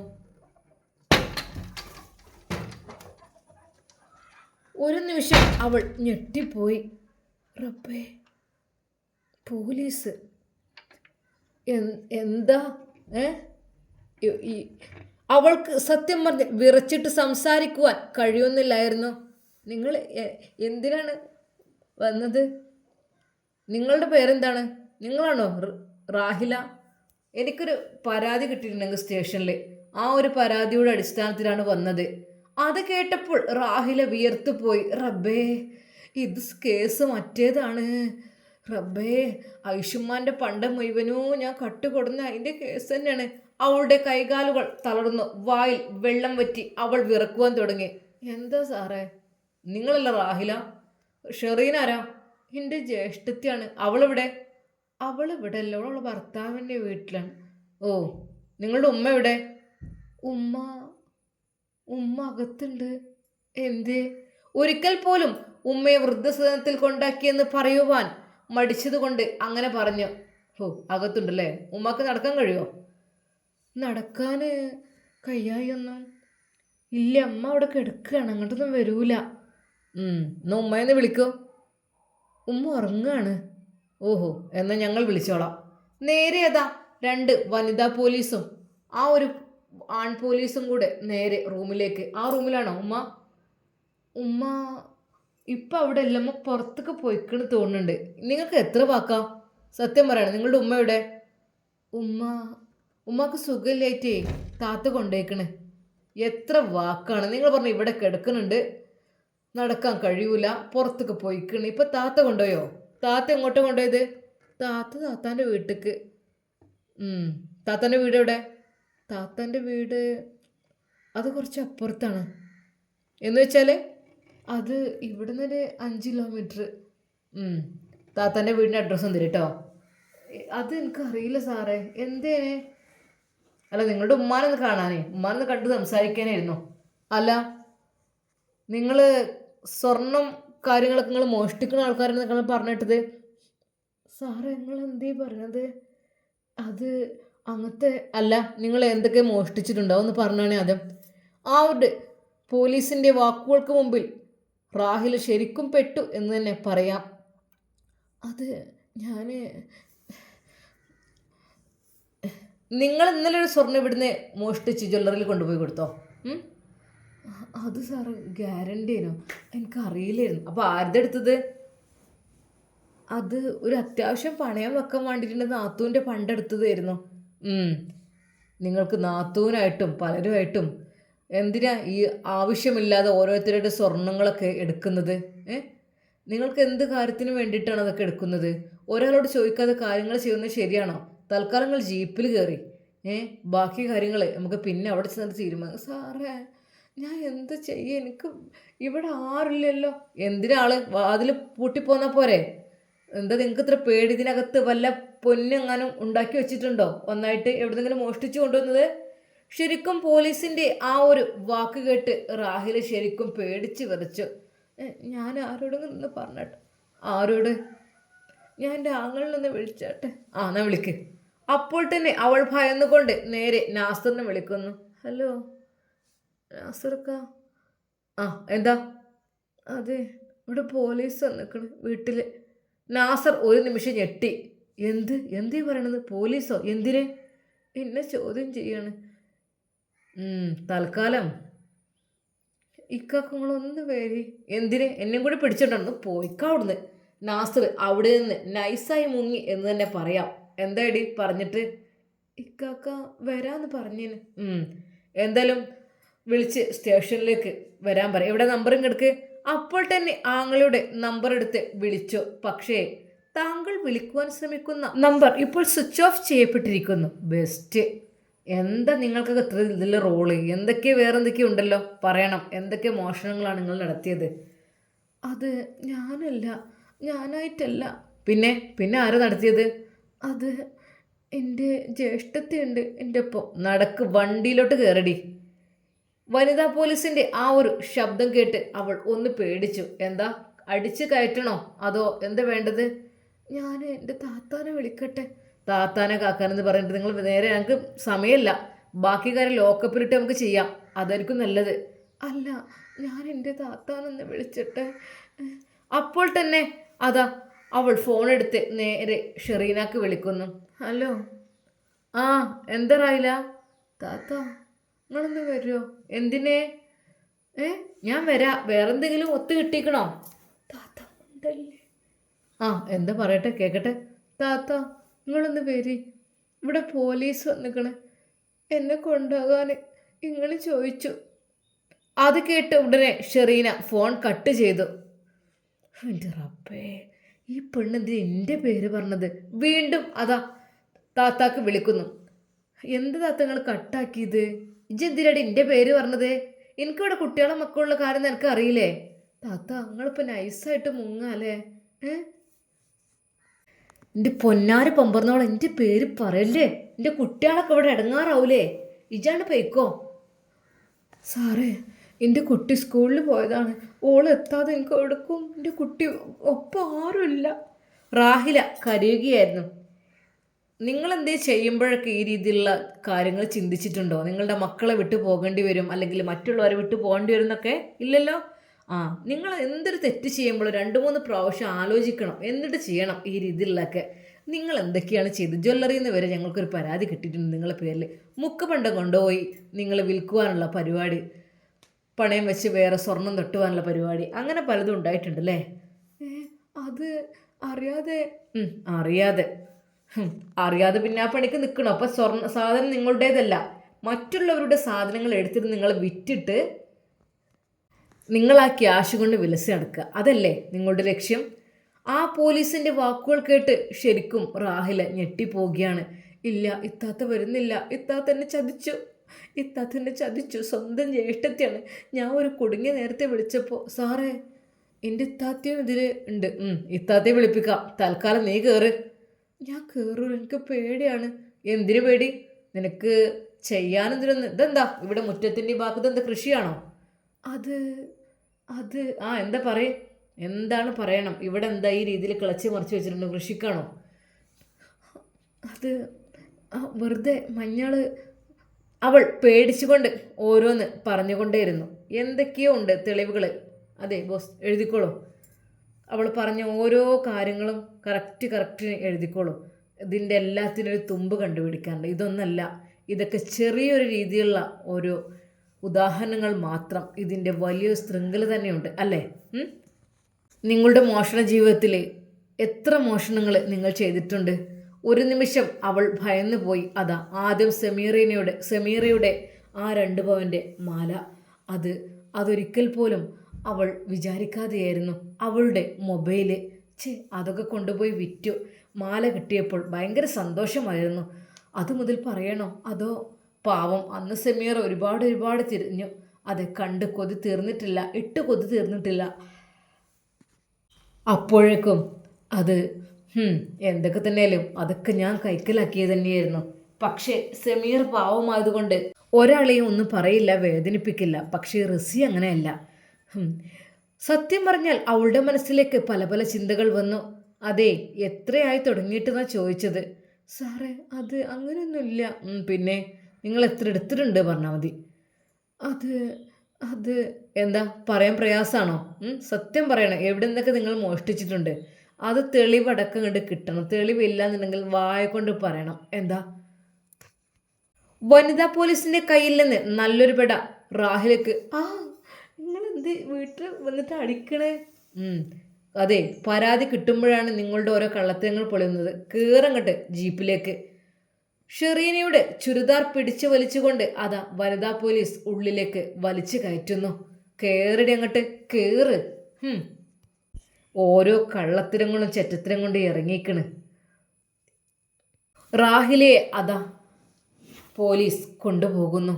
ഒരു നിമിഷം അവൾ ഞെട്ടിപ്പോയി. റബ്ബേ, പോലീസ്! എന്താ? അവൾക്ക് സത്യം പറഞ്ഞ് വിറച്ചിട്ട് സംസാരിക്കുവാൻ കഴിയുന്നില്ലായിരുന്നു. നിങ്ങൾ എന്തിനാണ് വന്നത്? നിങ്ങളുടെ പേരെന്താണ്? നിങ്ങളാണോ റാഹില? എനിക്കൊരു പരാതി കിട്ടിയിട്ടുണ്ടെങ്കിൽ സ്റ്റേഷനിൽ, ആ ഒരു പരാതിയുടെ അടിസ്ഥാനത്തിലാണ് വന്നത്. അത് കേട്ടപ്പോൾ റാഹില വിയർത്തു പോയി. റബ്ബേ, ഇത് കേസ് മറ്റേതാണ്. റബ്ബേ, ഐഷുമ്മാൻ്റെ പണ്ട മുഴുവനും ഞാൻ കട്ടുകൊടുന്ന അതിൻ്റെ കേസ് തന്നെയാണ്. അവളുടെ കൈകാലുകൾ തളർന്നു, വായിൽ വെള്ളം വറ്റി അവൾ വിറക്കുവാൻ തുടങ്ങി. എന്താ സാറേ? നിങ്ങളല്ല റാഹില? ഷെറീനാരാ? എൻ്റെ ജ്യേഷ്ഠത്തിയാണ്. അവളിവിടെ? അവളിവിടെ അല്ല, അവളുടെ ഭർത്താവിൻ്റെ വീട്ടിലാണ്. ഓ, നിങ്ങളുടെ ഉമ്മ എവിടെ? ഉമ്മ ഉമ്മ അകത്തുണ്ട്. എന്തേ? ഒരിക്കൽ പോലും ഉമ്മയെ വൃദ്ധസദനത്തിൽ കൊണ്ടാക്കിയെന്ന് പറയുവാൻ മടിച്ചതുകൊണ്ട് അങ്ങനെ പറഞ്ഞു. ഓ, അകത്തുണ്ടല്ലേ. ഉമ്മക്ക് നടക്കാൻ കഴിയുമോ? നടക്കാൻ കഴിയായൊന്നും ഇല്ല, അമ്മ അവിടെ കിടക്കുകയാണ്, അങ്ങോട്ടൊന്നും വരൂല. എന്നാ ഉമ്മയെന്ന് വിളിക്കോ? ഉമ്മ ഉറങ്ങാണ്. ഓഹോ, എന്നാൽ ഞങ്ങൾ വിളിച്ചോളാം. നേരെ അതാ 2 വനിതാ പോലീസും ആ ഒരു ആൺ പോലീസും കൂടെ നേരെ റൂമിലേക്ക്. ആ റൂമിലാണോ ഉമ്മ? ഉമ്മ ഇപ്പം അവിടെ അല്ല, അമ്മ പുറത്തൊക്കെ പോയിക്കണ് തോന്നുന്നുണ്ട്. നിങ്ങൾക്ക് എത്ര വാക്കാ? സത്യം പറയണം, നിങ്ങളുടെ ഉമ്മയുടെ? ഉമ്മക്ക് സുഖമില്ലായിട്ടേ താത്ത കൊണ്ടേക്കണ്. എത്ര വാക്കാണ് നിങ്ങൾ പറഞ്ഞു? ഇവിടെ കിടക്കുന്നുണ്ട്, നടക്കാൻ കഴിയൂല, പുറത്തൊക്കെ പോയിക്കണ്. ഇപ്പം താത്ത കൊണ്ടുപോയോ? താത്ത എങ്ങോട്ടാ കൊണ്ടുപോയത്? താത്താൻ്റെ വീട്ടിക്ക്. താത്താൻ്റെ വീട് എവിടെ? താത്താൻ്റെ വീട് അത് കുറച്ച് അപ്പുറത്താണ്. എന്ന് വെച്ചാൽ അത് ഇവിടെ നിന്നൊരു 5 കിലോമീറ്റർ. താത്താൻ്റെ വീടിൻ്റെ അഡ്രസ്സ് എന്തിരി കേട്ടോ. അത് എനിക്കറിയില്ല സാറേ. എന്തേനെ? അല്ല, നിങ്ങളുടെ ഉമ്മാനൊന്ന് കാണാനേ, ഉമ്മാനൊന്ന് കണ്ട് സംസാരിക്കാനായിരുന്നു. അല്ല, നിങ്ങൾ സ്വർണം കാര്യങ്ങളൊക്കെ നിങ്ങൾ മോഷ്ടിക്കുന്ന ആൾക്കാരെന്നൊക്കെ നിങ്ങൾ പറഞ്ഞിട്ടത്. സാറേ, നിങ്ങൾ എന്തേ പറഞ്ഞത്? അത് അങ്ങനത്തെ അല്ല. നിങ്ങൾ എന്തൊക്കെ മോഷ്ടിച്ചിട്ടുണ്ടോ എന്ന് പറഞ്ഞാണേ ആദ്യം. ആ ഒരു പോലീസിൻ്റെ വാക്കുകൾക്ക് മുമ്പിൽ റാഹിൽ ശരിക്കും പെട്ടു എന്ന് തന്നെ പറയാം. അത് ഞാൻ നിങ്ങൾ ഇന്നലെ ഒരു സ്വർണ്ണം ഇവിടുന്ന് മോഷ്ടിച്ച് ജ്വല്ലറിയിൽ കൊണ്ടുപോയി കൊടുത്തോ? അത് സാറ് ഗ്യാരണ്ടിനോ? എനിക്കറിയില്ലായിരുന്നു. അപ്പോൾ ആരുടെ എടുത്തത്? അത് ഒരു അത്യാവശ്യം പണയം വെക്കാൻ വേണ്ടിയിട്ട് നാത്തൂൻ്റെ പണ്ടെടുത്തതായിരുന്നു. നിങ്ങൾക്ക് നാത്തൂനായിട്ടും പലരുമായിട്ടും എന്തിനാ ഈ ആവശ്യമില്ലാതെ ഓരോരുത്തരുടെ സ്വർണങ്ങളൊക്കെ എടുക്കുന്നത്? നിങ്ങൾക്ക് എന്ത് കാര്യത്തിന് വേണ്ടിയിട്ടാണ് അതൊക്കെ എടുക്കുന്നത്? ഒരാളോട് ചോദിക്കാതെ കാര്യങ്ങൾ ചെയ്യുന്നത് ശരിയാണോ? തൽക്കാലം നിങ്ങൾ ജീപ്പിൽ കയറി, ബാക്കി കാര്യങ്ങൾ നമുക്ക് പിന്നെ അവിടെ ചെന്നിട്ട് തീരുമാനം. സാറേ, ഞാൻ എന്ത് ചെയ്യും? എനിക്ക് ഇവിടെ ആരില്ലല്ലോ. എന്തിനാള് വാതിൽ പൂട്ടിപ്പോന്നാൽ പോരെ? എന്താ നിങ്ങൾക്ക് ഇത്ര പേടി? ഇതിനകത്ത് വല്ല പൊന്നെങ്ങാനും ഉണ്ടാക്കി വെച്ചിട്ടുണ്ടോ? ഒന്നായിട്ട് എവിടെന്നെങ്കിലും മോഷ്ടിച്ചു കൊണ്ടുവന്നത്? ശരിക്കും പോലീസിൻ്റെ ആ ഒരു വാക്ക് കേട്ട് റാഹിൽ ശരിക്കും പേടിച്ച് വിറച്ചു. ഞാൻ ആരോടെങ്കിലും ഒന്ന് പറഞ്ഞിട്ട്? ആരോട്? ഞാൻ എൻ്റെ ആങ്ങളിൽ നിന്ന് വിളിച്ചാട്ടെ. എന്നാ വിളിക്ക്. അപ്പോൾ തന്നെ അവൾ ഭയന്നുകൊണ്ട് നേരെ നാസറിനെ വിളിക്കുന്നു. ഹലോ നാസർക്ക. ആ എന്താ? അതെ, ഇവിടെ പോലീസ് വന്നിക്കണ് വീട്ടില്. നാസർ ഒരു നിമിഷം ഞെട്ടി. എന്തീ പറയണത്? പോലീസോ? എന്തിന്? എന്നെ ചോദ്യം ചെയ്യാണ്. തൽക്കാലം ഇക്കാക്കങ്ങളൊന്ന് പേര്. എന്തിന്? എന്നെ കൂടി പിടിച്ചിട്ടുണ്ടെന്ന് പോയിക്കാവിടുന്ന്. നാസർ അവിടെ നിന്ന് നൈസായി മുങ്ങി എന്ന് തന്നെ പറയാം. എന്താടി പറഞ്ഞിട്ട്? ഇക്കാക്ക വരാന്ന് പറഞ്ഞേന്. എന്തായാലും വിളിച്ച് സ്റ്റേഷനിലേക്ക് വരാൻ പറ. എവിടെ നമ്പറും കിടക്ക്. അപ്പോൾ തന്നെ ആങ്ങളുടെ നമ്പർ എടുത്ത് വിളിച്ചു. പക്ഷേ താങ്കൾ വിളിക്കുവാൻ ശ്രമിക്കുന്ന നമ്പർ ഇപ്പോൾ സ്വിച്ച് ഓഫ് ചെയ്യപ്പെട്ടിരിക്കുന്നു. ബെസ്റ്റ്. എന്താ നിങ്ങൾക്കൊക്കെ ഇത്ര ഇതിലെ റോള്? വേറെന്തൊക്കെയോ ഉണ്ടല്ലോ, പറയണം. എന്തൊക്കെ മോഷണങ്ങളാണ് നിങ്ങൾ നടത്തിയത്? അത് ഞാനായിട്ടല്ല. പിന്നെ ആരാ നടത്തിയത്? അത് എൻ്റെ ജ്യേഷ്ഠത്തിയുണ്ട് എൻ്റെ ഒപ്പം. നടക്ക്, വണ്ടിയിലോട്ട് കയറടി. വനിതാ പോലീസിന്റെ ആ ഒരു ശബ്ദം കേട്ട് അവൾ ഒന്ന് പേടിച്ചു. എന്താ, അടിച്ചു കയറ്റണോ അതോ എന്താ വേണ്ടത്? ഞാൻ എൻ്റെ താത്താനെ വിളിക്കട്ടെ. താത്താനെ കാക്കാനെന്ന് പറഞ്ഞിട്ട് നിങ്ങൾ നേരെ, ഞങ്ങൾക്ക് സമയമില്ല. ബാക്കി കാര്യം ലോക്കപ്പിലിട്ട് നമുക്ക് ചെയ്യാം, അതായിരിക്കും നല്ലത്. അല്ല, ഞാൻ എൻ്റെ താത്താനൊന്ന് വിളിച്ചിട്ട്. അപ്പോൾ തന്നെ അതാ അവൾ ഫോൺ എടുത്ത് നേരെ ഷെറീനാക്ക് വിളിക്കുന്നു. ഹലോ. ആ എന്താ റായില? താത്ത നിങ്ങളൊന്ന് വരുമോ? എന്തിനെ? ഞാൻ വരാം. വേറെന്തെങ്കിലും ഒത്തു കിട്ടിക്കണോ? താത്ത ഉണ്ടല്ലേ? ആ എന്താ പറയട്ടെ, കേക്കട്ടെ. താത്ത നിങ്ങളൊന്ന് വരി, ഇവിടെ പോലീസ് വന്നിക്കണ്, എന്നെ കൊണ്ടുപോകാൻ നിങ്ങൾ ചോദിച്ചു. അത് കേട്ട് ഉടനെ ഷെറീന ഫോൺ കട്ട് ചെയ്തു. എൻ്റെ റബ്ബേ, ഈ പെണ്ണെന്തിന് എൻ്റെ പേര് പറഞ്ഞത്? വീണ്ടും അതാ താത്താക്ക് വിളിക്കുന്നു. എന്ത് താത്ത നിങ്ങൾ കട്ടാക്കിയത്? ഇജെന്തിനാടി എൻ്റെ പേര് പറഞ്ഞത്? എനിക്കിവിടെ കുട്ടികളെ മക്കളുള്ള കാര്യം നിനക്ക് അറിയില്ലേ? താത്ത നിങ്ങളിപ്പോൾ നൈസായിട്ട് മുങ്ങാല്ലേ? എൻ്റെ പൊന്നാര് പമ്പർന്നോൾ, എൻ്റെ പേര് പറയല്ലേ. എൻ്റെ കുട്ടികളൊക്കെ ഇവിടെ ഇടങ്ങാറാവൂലേ? ഇജാണ്ട് പോയിക്കോ. സാറേ, എൻ്റെ കുട്ടി സ്കൂളിൽ പോയതാണ്. ഓൾ എത്താതെ എനിക്ക് എടുക്കും. എൻ്റെ കുട്ടി ഒപ്പം ആരുമില്ല. റാഹില കരയുകയായിരുന്നു. നിങ്ങളെന്തേ ചെയ്യുമ്പോഴൊക്കെ ഈ രീതിയിലുള്ള കാര്യങ്ങൾ ചിന്തിച്ചിട്ടുണ്ടോ? നിങ്ങളുടെ മക്കളെ വിട്ടു പോകേണ്ടി വരും, അല്ലെങ്കിൽ മറ്റുള്ളവരെ വിട്ടു പോകേണ്ടി വരും എന്നൊക്കെ? ഇല്ലല്ലോ. നിങ്ങൾ എന്തൊരു തെറ്റ് ചെയ്യുമ്പോൾ 2-3 പ്രാവശ്യം ആലോചിക്കണം, എന്നിട്ട് ചെയ്യണം ഈ രീതിയിലുള്ളതൊക്കെ. നിങ്ങൾ എന്തൊക്കെയാണ് ചെയ്തത്? ജ്വല്ലറിയിൽ നിന്ന് വരെ ഞങ്ങൾക്കൊരു പരാതി കിട്ടിയിട്ടുണ്ട് നിങ്ങളുടെ പേരിൽ. മുക്കുപണ്ടം കൊണ്ടുപോയി നിങ്ങൾ വിൽക്കുവാനുള്ള പരിപാടി, പണയം വെച്ച് വേറെ സ്വർണം തൊട്ടുവാനുള്ള പരിപാടി, അങ്ങനെ പലതും ഉണ്ടായിട്ടുണ്ടല്ലേ? അത് അറിയാതെ പിന്നെ ആ പണിക്ക് നിൽക്കണം. അപ്പം സാധനം നിങ്ങളുടേതല്ല, മറ്റുള്ളവരുടെ സാധനങ്ങൾ എടുത്തിട്ട് നിങ്ങൾ വിറ്റിട്ട് നിങ്ങൾ ആ ക്യാഷ് കൊണ്ട് വിലസി നടക്കുക, അതല്ലേ നിങ്ങളുടെ ലക്ഷ്യം? ആ പോലീസിൻ്റെ വാക്കുകൾ കേട്ട് ശരിക്കും റാഹില ഞെട്ടിപ്പോവുകയാണ്. ഇല്ല, ഇത്താത്ത വരുന്നില്ല. ഇത്താത്ത എന്നെ ചതിച്ചു. സ്വന്തം ജ്യേഷ്ഠത്തെയാണ്. ഞാൻ ഒരു കുടുങ്ങിയ നേരത്തെ വിളിച്ചപ്പോൾ, സാറേ എൻ്റെ ഇത്താത്തയും ഇതിൽ ഉണ്ട്. ഇത്താത്തയെ വിളിപ്പിക്കാം. തൽക്കാലം നീ കയറ്. ഞാൻ കയറൂ, എനിക്ക് പേടിയാണ്. എന്തിനു പേടി? നിനക്ക് ചെയ്യാനെന്തിനൊന്ന്? ഇതെന്താ ഇവിടെ മുറ്റത്തിൻ്റെ ഭാഗത്ത് എന്താ കൃഷിയാണോ? അത് എന്താ പറയും? എന്താണ് പറയണം? ഇവിടെ എന്താ ഈ രീതിയിൽ കിളച്ച് മറിച്ച് വെച്ചിട്ടുണ്ട്? കൃഷിക്കാണോ? അത് വെറുതെ മഞ്ഞൾ. അവൾ പേടിച്ചുകൊണ്ട് ഓരോന്ന് പറഞ്ഞുകൊണ്ടേയിരുന്നു. എന്തൊക്കെയോ ഉണ്ട് തെളിവുകൾ. അതെ ബോസ്, എഴുതിക്കോളൂ. അവൾ പറഞ്ഞ ഓരോ കാര്യങ്ങളും കറക്റ്റ് എഴുതിക്കോളൂ. ഇതിൻ്റെ എല്ലാത്തിനൊരു തുമ്പ് കണ്ടുപിടിക്കാനുണ്ട്. ഇതൊന്നല്ല, ഇതൊക്കെ ചെറിയൊരു രീതിയിലുള്ള ഓരോ ഉദാഹരണങ്ങൾ മാത്രം. ഇതിൻ്റെ വലിയൊരു ശൃംഖല തന്നെയുണ്ട് അല്ലേ? നിങ്ങളുടെ മോഷണ ജീവിതത്തിൽ എത്ര മോഷണങ്ങൾ നിങ്ങൾ ചെയ്തിട്ടുണ്ട്? ഒരു നിമിഷം അവൾ ഭയന്നു പോയി. അതാ ആദ്യം സെമീറയുടെ ആ 2 പവൻ്റെ മാല. അതൊരിക്കൽ പോലും അവൾ വിചാരിക്കാതെയായിരുന്നു. അവളുടെ മൊബൈല്, അതൊക്കെ കൊണ്ടുപോയി വിറ്റു. മാല കിട്ടിയപ്പോൾ ഭയങ്കര സന്തോഷമായിരുന്നു. അതുമുതൽ പറയണോ? അതോ പാവം അന്ന് സെമീറ ഒരുപാട് തിരിഞ്ഞു. അത് കണ്ട് കൊതി തീർന്നിട്ടില്ല, ഇട്ട് കൊതി തീർന്നിട്ടില്ല. അപ്പോഴേക്കും അത് എന്തൊക്കെ തന്നെയാലും അതൊക്കെ ഞാൻ കൈക്കലാക്കിയത് തന്നെയായിരുന്നു. പക്ഷേ സെമീർ പാവമായതുകൊണ്ട് ഒരാളെയും ഒന്നും പറയില്ല, വേദനിപ്പിക്കില്ല. പക്ഷേ റസി അങ്ങനെയല്ല. സത്യം പറഞ്ഞാൽ അവളുടെ മനസ്സിലേക്ക് പല ചിന്തകൾ വന്നു. അതെ, എത്രയായി തുടങ്ങിയിട്ടെന്നാ ചോദിച്ചത്. സാറേ അത് അങ്ങനെയൊന്നുമില്ല. പിന്നെ നിങ്ങൾ എത്ര എടുത്തിട്ടുണ്ട് പറഞ്ഞാൽ മതി. അത് അത് എന്താ പറയാൻ പ്രയാസമാണോ? സത്യം പറയണം, എവിടെ നിന്നൊക്കെ നിങ്ങൾ മോഷ്ടിച്ചിട്ടുണ്ട് അത് തെളിവടക്കം കണ്ട് കിട്ടണം. തെളിവില്ല എന്നുണ്ടെങ്കിൽ വായ കൊണ്ട് പറയണം. എന്താ? വനിതാ പോലീസിന്റെ കയ്യിൽ നിന്ന് നല്ലൊരു പെട റാഹിലേക്ക്. നിങ്ങൾ എന്ത് വീട്ടിൽ വന്നിട്ട് അടിക്കണേ? അതെ, പരാതി കിട്ടുമ്പോഴാണ് നിങ്ങളുടെ ഓരോ കള്ളത്തരങ്ങൾ പൊളിയുന്നത്. കീറങ്ങട്ട് ജീപ്പിലേക്ക്. ഷെറീനയുടെ ചുരിദാർ പിടിച്ചു വലിച്ചുകൊണ്ട് അതാ വനിതാ പോലീസ് ഉള്ളിലേക്ക് വലിച്ചു കയറ്റുന്നു. കേറിടി അങ്ങോട്ട്, കേറ്. ഓരോ കള്ളത്തരങ്ങളും ചെറ്റത്തരം കൊണ്ട് ഇറങ്ങിക്കണ്. റാഹിലയെ അതാ പോലീസ് കൊണ്ടുപോകുന്നു.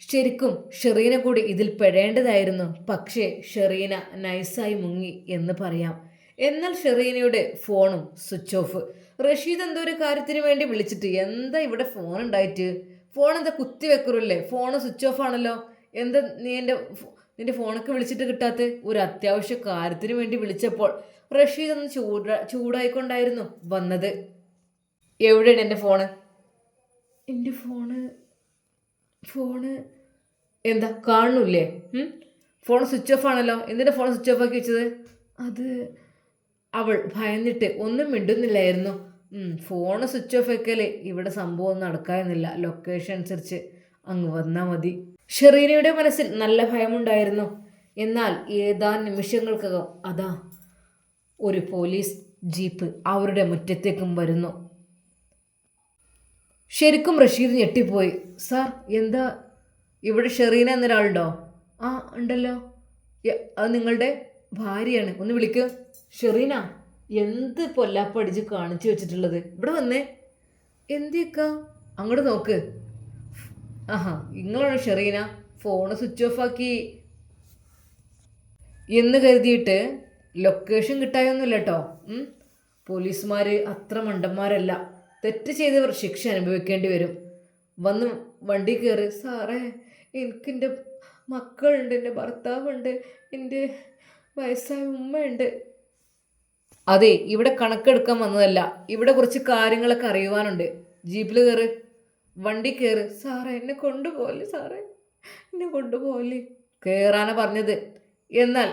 ശരിക്കും ഷെറീന കൂടി ഇതിൽ പെടേണ്ടതായിരുന്നു. പക്ഷേ ഷെറീന നൈസായി മുങ്ങി എന്ന് പറയാം. എന്നാൽ ഷെറീനയുടെ ഫോണും സ്വിച്ച് ഓഫ്. റഷീദ് എന്തോ ഒരു കാര്യത്തിന് വേണ്ടി വിളിച്ചിട്ട്, എന്താ ഇവിടെ ഫോൺ ഉണ്ടായിട്ട്? ഫോൺ എന്താ കുത്തി വെക്കറില്ലേ? ഫോൺ സ്വിച്ച് ഓഫ് ആണല്ലോ. എന്താ നീ നിന്റെ ഫോണൊക്കെ വിളിച്ചിട്ട് കിട്ടാത്ത? ഒരു അത്യാവശ്യ കാര്യത്തിന് വേണ്ടി വിളിച്ചപ്പോൾ റഷീദ് ഒന്ന് ചൂടായിക്കൊണ്ടായിരുന്നു വന്നത്. എവിടെയാണ് എൻ്റെ ഫോണ്? എൻ്റെ ഫോണ് എന്താ കാണുന്നില്ലേ? ഫോൺ സ്വിച്ച് ഓഫ് ആണല്ലോ. എന്തിൻ്റെ ഫോൺ സ്വിച്ച് ഓഫ് ആക്കി വെച്ചത്? അത് അവൾ ഭയന്നിട്ട് ഒന്നും മിണ്ടുന്നില്ലായിരുന്നു. ഫോണ് സ്വിച്ച് ഓഫ് ആക്കിയാലേ ഇവിടെ സംഭവം നടക്കാമെന്നില്ല. ലൊക്കേഷൻ അനുസരിച്ച് അങ്ങ് വന്നാൽ മതി. ഷെറീനയുടെ മനസ്സിൽ നല്ല ഭയമുണ്ടായിരുന്നു. എന്നാൽ ഏതാനും നിമിഷങ്ങൾക്കകം അതാ ഒരു പോലീസ് ജീപ്പ് അവരുടെ മുറ്റത്തേക്കും വരുന്നു. ശരിക്കും റഷീദ് ഞെട്ടിപ്പോയി. സാർ, എന്താ ഇവിടെ ഷെറീന എന്നൊരാളുണ്ടോ? ഉണ്ടല്ലോ. അത് നിങ്ങളുടെ ഭാര്യയാണ്. ഒന്ന് വിളിക്കുക. ഷെറീന, എന്ത് പൊല്ലാപ്പടിച്ച് കാണിച്ചു വെച്ചിട്ടുള്ളത്? ഇവിടെ വന്നേ. എന്തിക്കാ? അങ്ങോട്ട് നോക്ക്. നിങ്ങളാണ് ഷെറീന? ഫോണ് സ്വിച്ച് ഓഫ് ആക്കി എന്ന് കരുതിയിട്ട് ലൊക്കേഷൻ കിട്ടായൊന്നുമില്ല കേട്ടോ. പോലീസുമാർ അത്ര മണ്ടന്മാരല്ല. തെറ്റ് ചെയ്തവർ ശിക്ഷ അനുഭവിക്കേണ്ടി വരും. വന്ന് വണ്ടി കയറി. സാറേ, എനിക്കെൻ്റെ മക്കളുണ്ട്, എൻ്റെ ഭർത്താവുണ്ട്, എൻ്റെ വയസ്സായ ഉമ്മയുണ്ട്. അതെ, ഇവിടെ കണക്കെടുക്കാൻ വന്നതല്ല. ഇവിടെ കുറച്ച് കാര്യങ്ങളൊക്കെ അറിയുവാനുണ്ട്. ജീപ്പിൽ കയറ്, വണ്ടി കയറ്. സാറേ, എന്നെ കൊണ്ടുപോകല്ലേ സാറേ, എന്നെ കൊണ്ടുപോകല്ലേ. കയറാനാ പറഞ്ഞത്. എന്നാൽ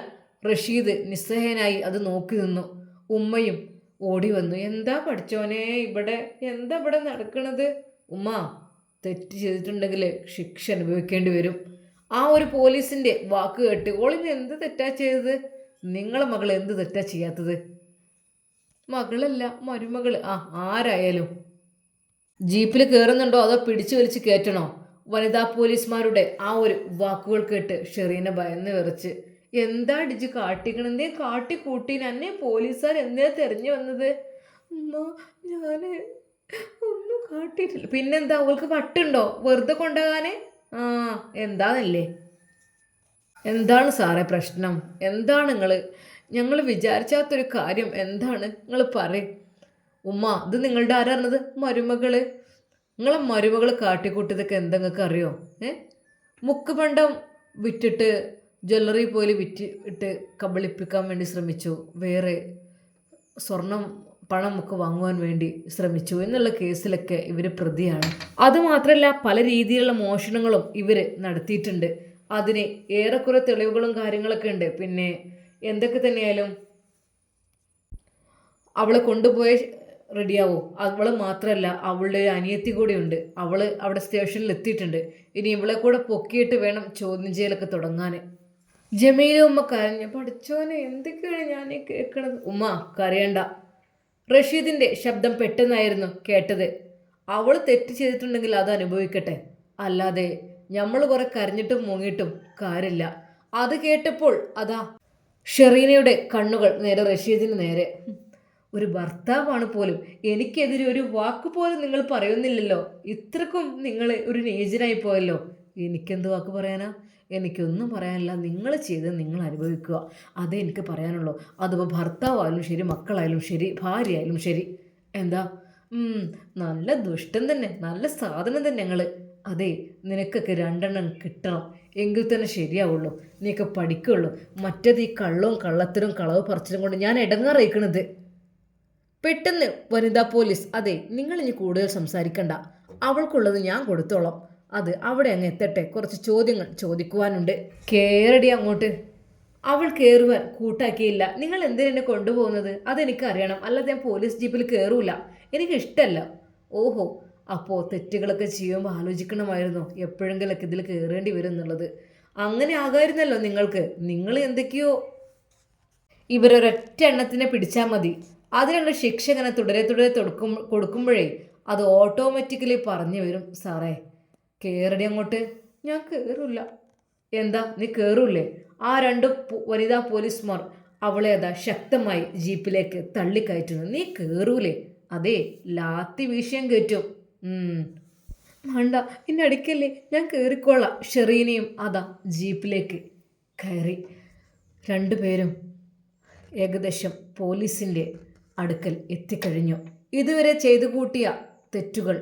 റഷീദ് നിസ്സഹനായി അത് നോക്കി നിന്നു. ഉമ്മയും ഓടി വന്നു. എന്താ പഠിച്ചോനെ എന്താ ഇവിടെ നടക്കണത്? ഉമ്മ, തെറ്റ് ചെയ്തിട്ടുണ്ടെങ്കിൽ ശിക്ഷ അനുഭവിക്കേണ്ടി വരും. ആ ഒരു പോലീസിൻ്റെ വാക്ക് കേട്ട് ഓളിന് എന്ത് തെറ്റാ ചെയ്തത്? നിങ്ങളെ മകൾ എന്ത് തെറ്റാ ചെയ്യാത്തത്? മകളല്ല, മരുമകൾ. ആരായാലും ജീപ്പിൽ കയറുന്നുണ്ടോ അതോ പിടിച്ചു വലിച്ച് കയറ്റണോ? വനിതാ പോലീസുമാരുടെ ആ ഒരു വാക്കുകൾ കേട്ട് ഷെറീന ഭയന്ന് വിറച്ച്. എന്താ അടിച്ച് കാട്ടിക്കണം? എന്തേ കാട്ടിക്കൂട്ടി? എന്നെ പോലീസുകാർ എന്തിനാ തെരഞ്ഞു വന്നത്? ഉമ്മ, ഞാൻ ഒന്നും കാട്ടിയിട്ടില്ല. പിന്നെന്താ, അവൾക്ക് പട്ടുണ്ടോ വെറുതെ കൊണ്ടുപോകാനേ? എന്താന്നല്ലേ? എന്താണ് സാറേ പ്രശ്നം? എന്താണ് ഞങ്ങൾ വിചാരിച്ചാത്തൊരു കാര്യം എന്താണ്? നിങ്ങൾ പറയും. ഉമ്മ, ഇത് നിങ്ങളുടെ ആരാറിനത്? മരുമകള്. നിങ്ങളെ മരുമകൾ കാട്ടിക്കൂട്ടിയതൊക്കെ എന്തെങ്ങൾക്ക് അറിയോ? മുക്കുപണ്ടം വിറ്റിട്ട് ജ്വല്ലറി പോയി വിറ്റിട്ട് കബളിപ്പിക്കാൻ വേണ്ടി ശ്രമിച്ചു. വേറെ സ്വർണം പണം ഒക്കെ വാങ്ങുവാൻ വേണ്ടി ശ്രമിച്ചു എന്നുള്ള കേസിലൊക്കെ ഇവർ പ്രതിയാണ്. അതുമാത്രമല്ല, പല രീതിയിലുള്ള മോഷണങ്ങളും ഇവർ നടത്തിയിട്ടുണ്ട്. അതിന് ഏറെക്കുറെ തെളിവുകളും കാര്യങ്ങളൊക്കെ ഉണ്ട്. പിന്നെ എന്തൊക്കെ തന്നെയായാലും അവളെ കൊണ്ടുപോയ റെഡിയാവോ? അവൾ മാത്രമല്ല, അവളുടെ ഒരു അനിയത്തി കൂടെ ഉണ്ട്. അവൾ അവിടെ സ്റ്റേഷനിൽ എത്തിയിട്ടുണ്ട്. ഇനി ഇവളെ കൂടെ പൊക്കിയിട്ട് വേണം ചോദ്യം ചെയ്യലൊക്കെ തുടങ്ങാൻ. ജമീല ഉമ്മ കരഞ്ഞു. പഠിച്ചോനെ, എന്തൊക്കെയാണ് ഞാൻ കേൾക്കണത്? ഉമ്മ കരയണ്ട. റഷീദിൻ്റെ ശബ്ദം പെട്ടെന്നായിരുന്നു കേട്ടത്. അവൾ തെറ്റ് ചെയ്തിട്ടുണ്ടെങ്കിൽ അത് അനുഭവിക്കട്ടെ, അല്ലാതെ നമ്മൾ കുറെ കരഞ്ഞിട്ടും മുങ്ങിയിട്ടും കാര്യമില്ല. അത് കേട്ടപ്പോൾ അതാ ഷെറീനയുടെ കണ്ണുകൾ നേരെ റഷീദിന് നേരെ. ഒരു ഭർത്താവാണ് പോലും എനിക്കെതിരെ ഒരു വാക്ക് പോലും നിങ്ങൾ പറയുന്നില്ലല്ലോ. ഇത്രക്കും നിങ്ങൾ ഒരു നേജനായി പോയല്ലോ. എനിക്കെന്ത് വാക്ക് പറയാനാ? എനിക്കൊന്നും പറയാനില്ല. നിങ്ങൾ ചെയ്ത് നിങ്ങൾ അനുഭവിക്കുക, അതേ എനിക്ക് പറയാനുള്ളൂ. അതിപ്പോൾ ഭർത്താവായാലും ശരി, മക്കളായാലും ശരി, ഭാര്യ ആയാലും ശരി. എന്താ? നല്ല ദുഷ്ടം തന്നെ, നല്ല സാധനം തന്നെ ഞങ്ങൾ. അതെ, നിനക്കൊക്കെ 2 എണ്ണം കിട്ടണം, എങ്കിൽ തന്നെ ശരിയാവുള്ളൂ, നീയൊക്കെ പഠിക്കുള്ളൂ. മറ്റേത് ഈ കള്ളവും കള്ളത്തരും കളവ് പറച്ചിലും കൊണ്ട് ഞാൻ ഇടങ്ങാറിയിക്കണത്. പെട്ടെന്ന് വനിതാ പോലീസ്, അതെ നിങ്ങൾ ഇനി കൂടുതൽ സംസാരിക്കണ്ട, അവൾക്കുള്ളത് ഞാൻ കൊടുത്തോളാം, അത് അവിടെ അങ്ങ് എത്തട്ടെ, കുറച്ച് ചോദ്യങ്ങൾ ചോദിക്കുവാനുണ്ട്, കേറടി അങ്ങോട്ട്. അവൾ കയറുവാൻ കൂട്ടാക്കിയില്ല. നിങ്ങൾ എന്തിനെന്നെ കൊണ്ടുപോകുന്നത്? അതെനിക്കറിയണം, അല്ലാതെ ഞാൻ പോലീസ് ജീപ്പിൽ കയറൂല, എനിക്കിഷ്ടമല്ല. ഓഹോ, അപ്പോൾ തെറ്റുകളൊക്കെ ചെയ്യുമ്പോൾ ആലോചിക്കണമായിരുന്നു എപ്പോഴെങ്കിലൊക്കെ ഇതിൽ കയറേണ്ടി വരും എന്നുള്ളത്. അങ്ങനെ ആകായിരുന്നല്ലോ നിങ്ങൾക്ക്. നിങ്ങൾ എന്തൊക്കെയോ, ഇവരൊരൊറ്റ എണ്ണത്തിനെ പിടിച്ചാൽ മതി, അതിനുള്ള ശിക്ഷ ഇങ്ങനെ തുടരെ തുടരെ കൊടുക്കുമ്പോഴേ അത് ഓട്ടോമാറ്റിക്കലി പറഞ്ഞു വരും. സാറേ കയറടി അങ്ങോട്ട്. ഞാൻ കയറില്ല. എന്താ നീ കയറൂലേ? ആ രണ്ട് വനിതാ പോലീസുമാർ അവളെ അതാ ശക്തമായി ജീപ്പിലേക്ക് തള്ളിക്കയറ്റുന്നു. നീ കയറൂലേ? അതെ, ലാത്തി വീശിയം കയറ്റും. വേണ്ട, എന്നെ അടിക്കല്ലേ, ഞാൻ കയറിക്കോളാം. ഷെറീനയും അതാ ജീപ്പിലേക്ക് കയറി. രണ്ടുപേരും ഏകദേശം പോലീസിൻ്റെ അടുക്കൽ എത്തിക്കഴിഞ്ഞു. ഇതുവരെ ചെയ്തു കൂട്ടിയ തെറ്റുകൾ,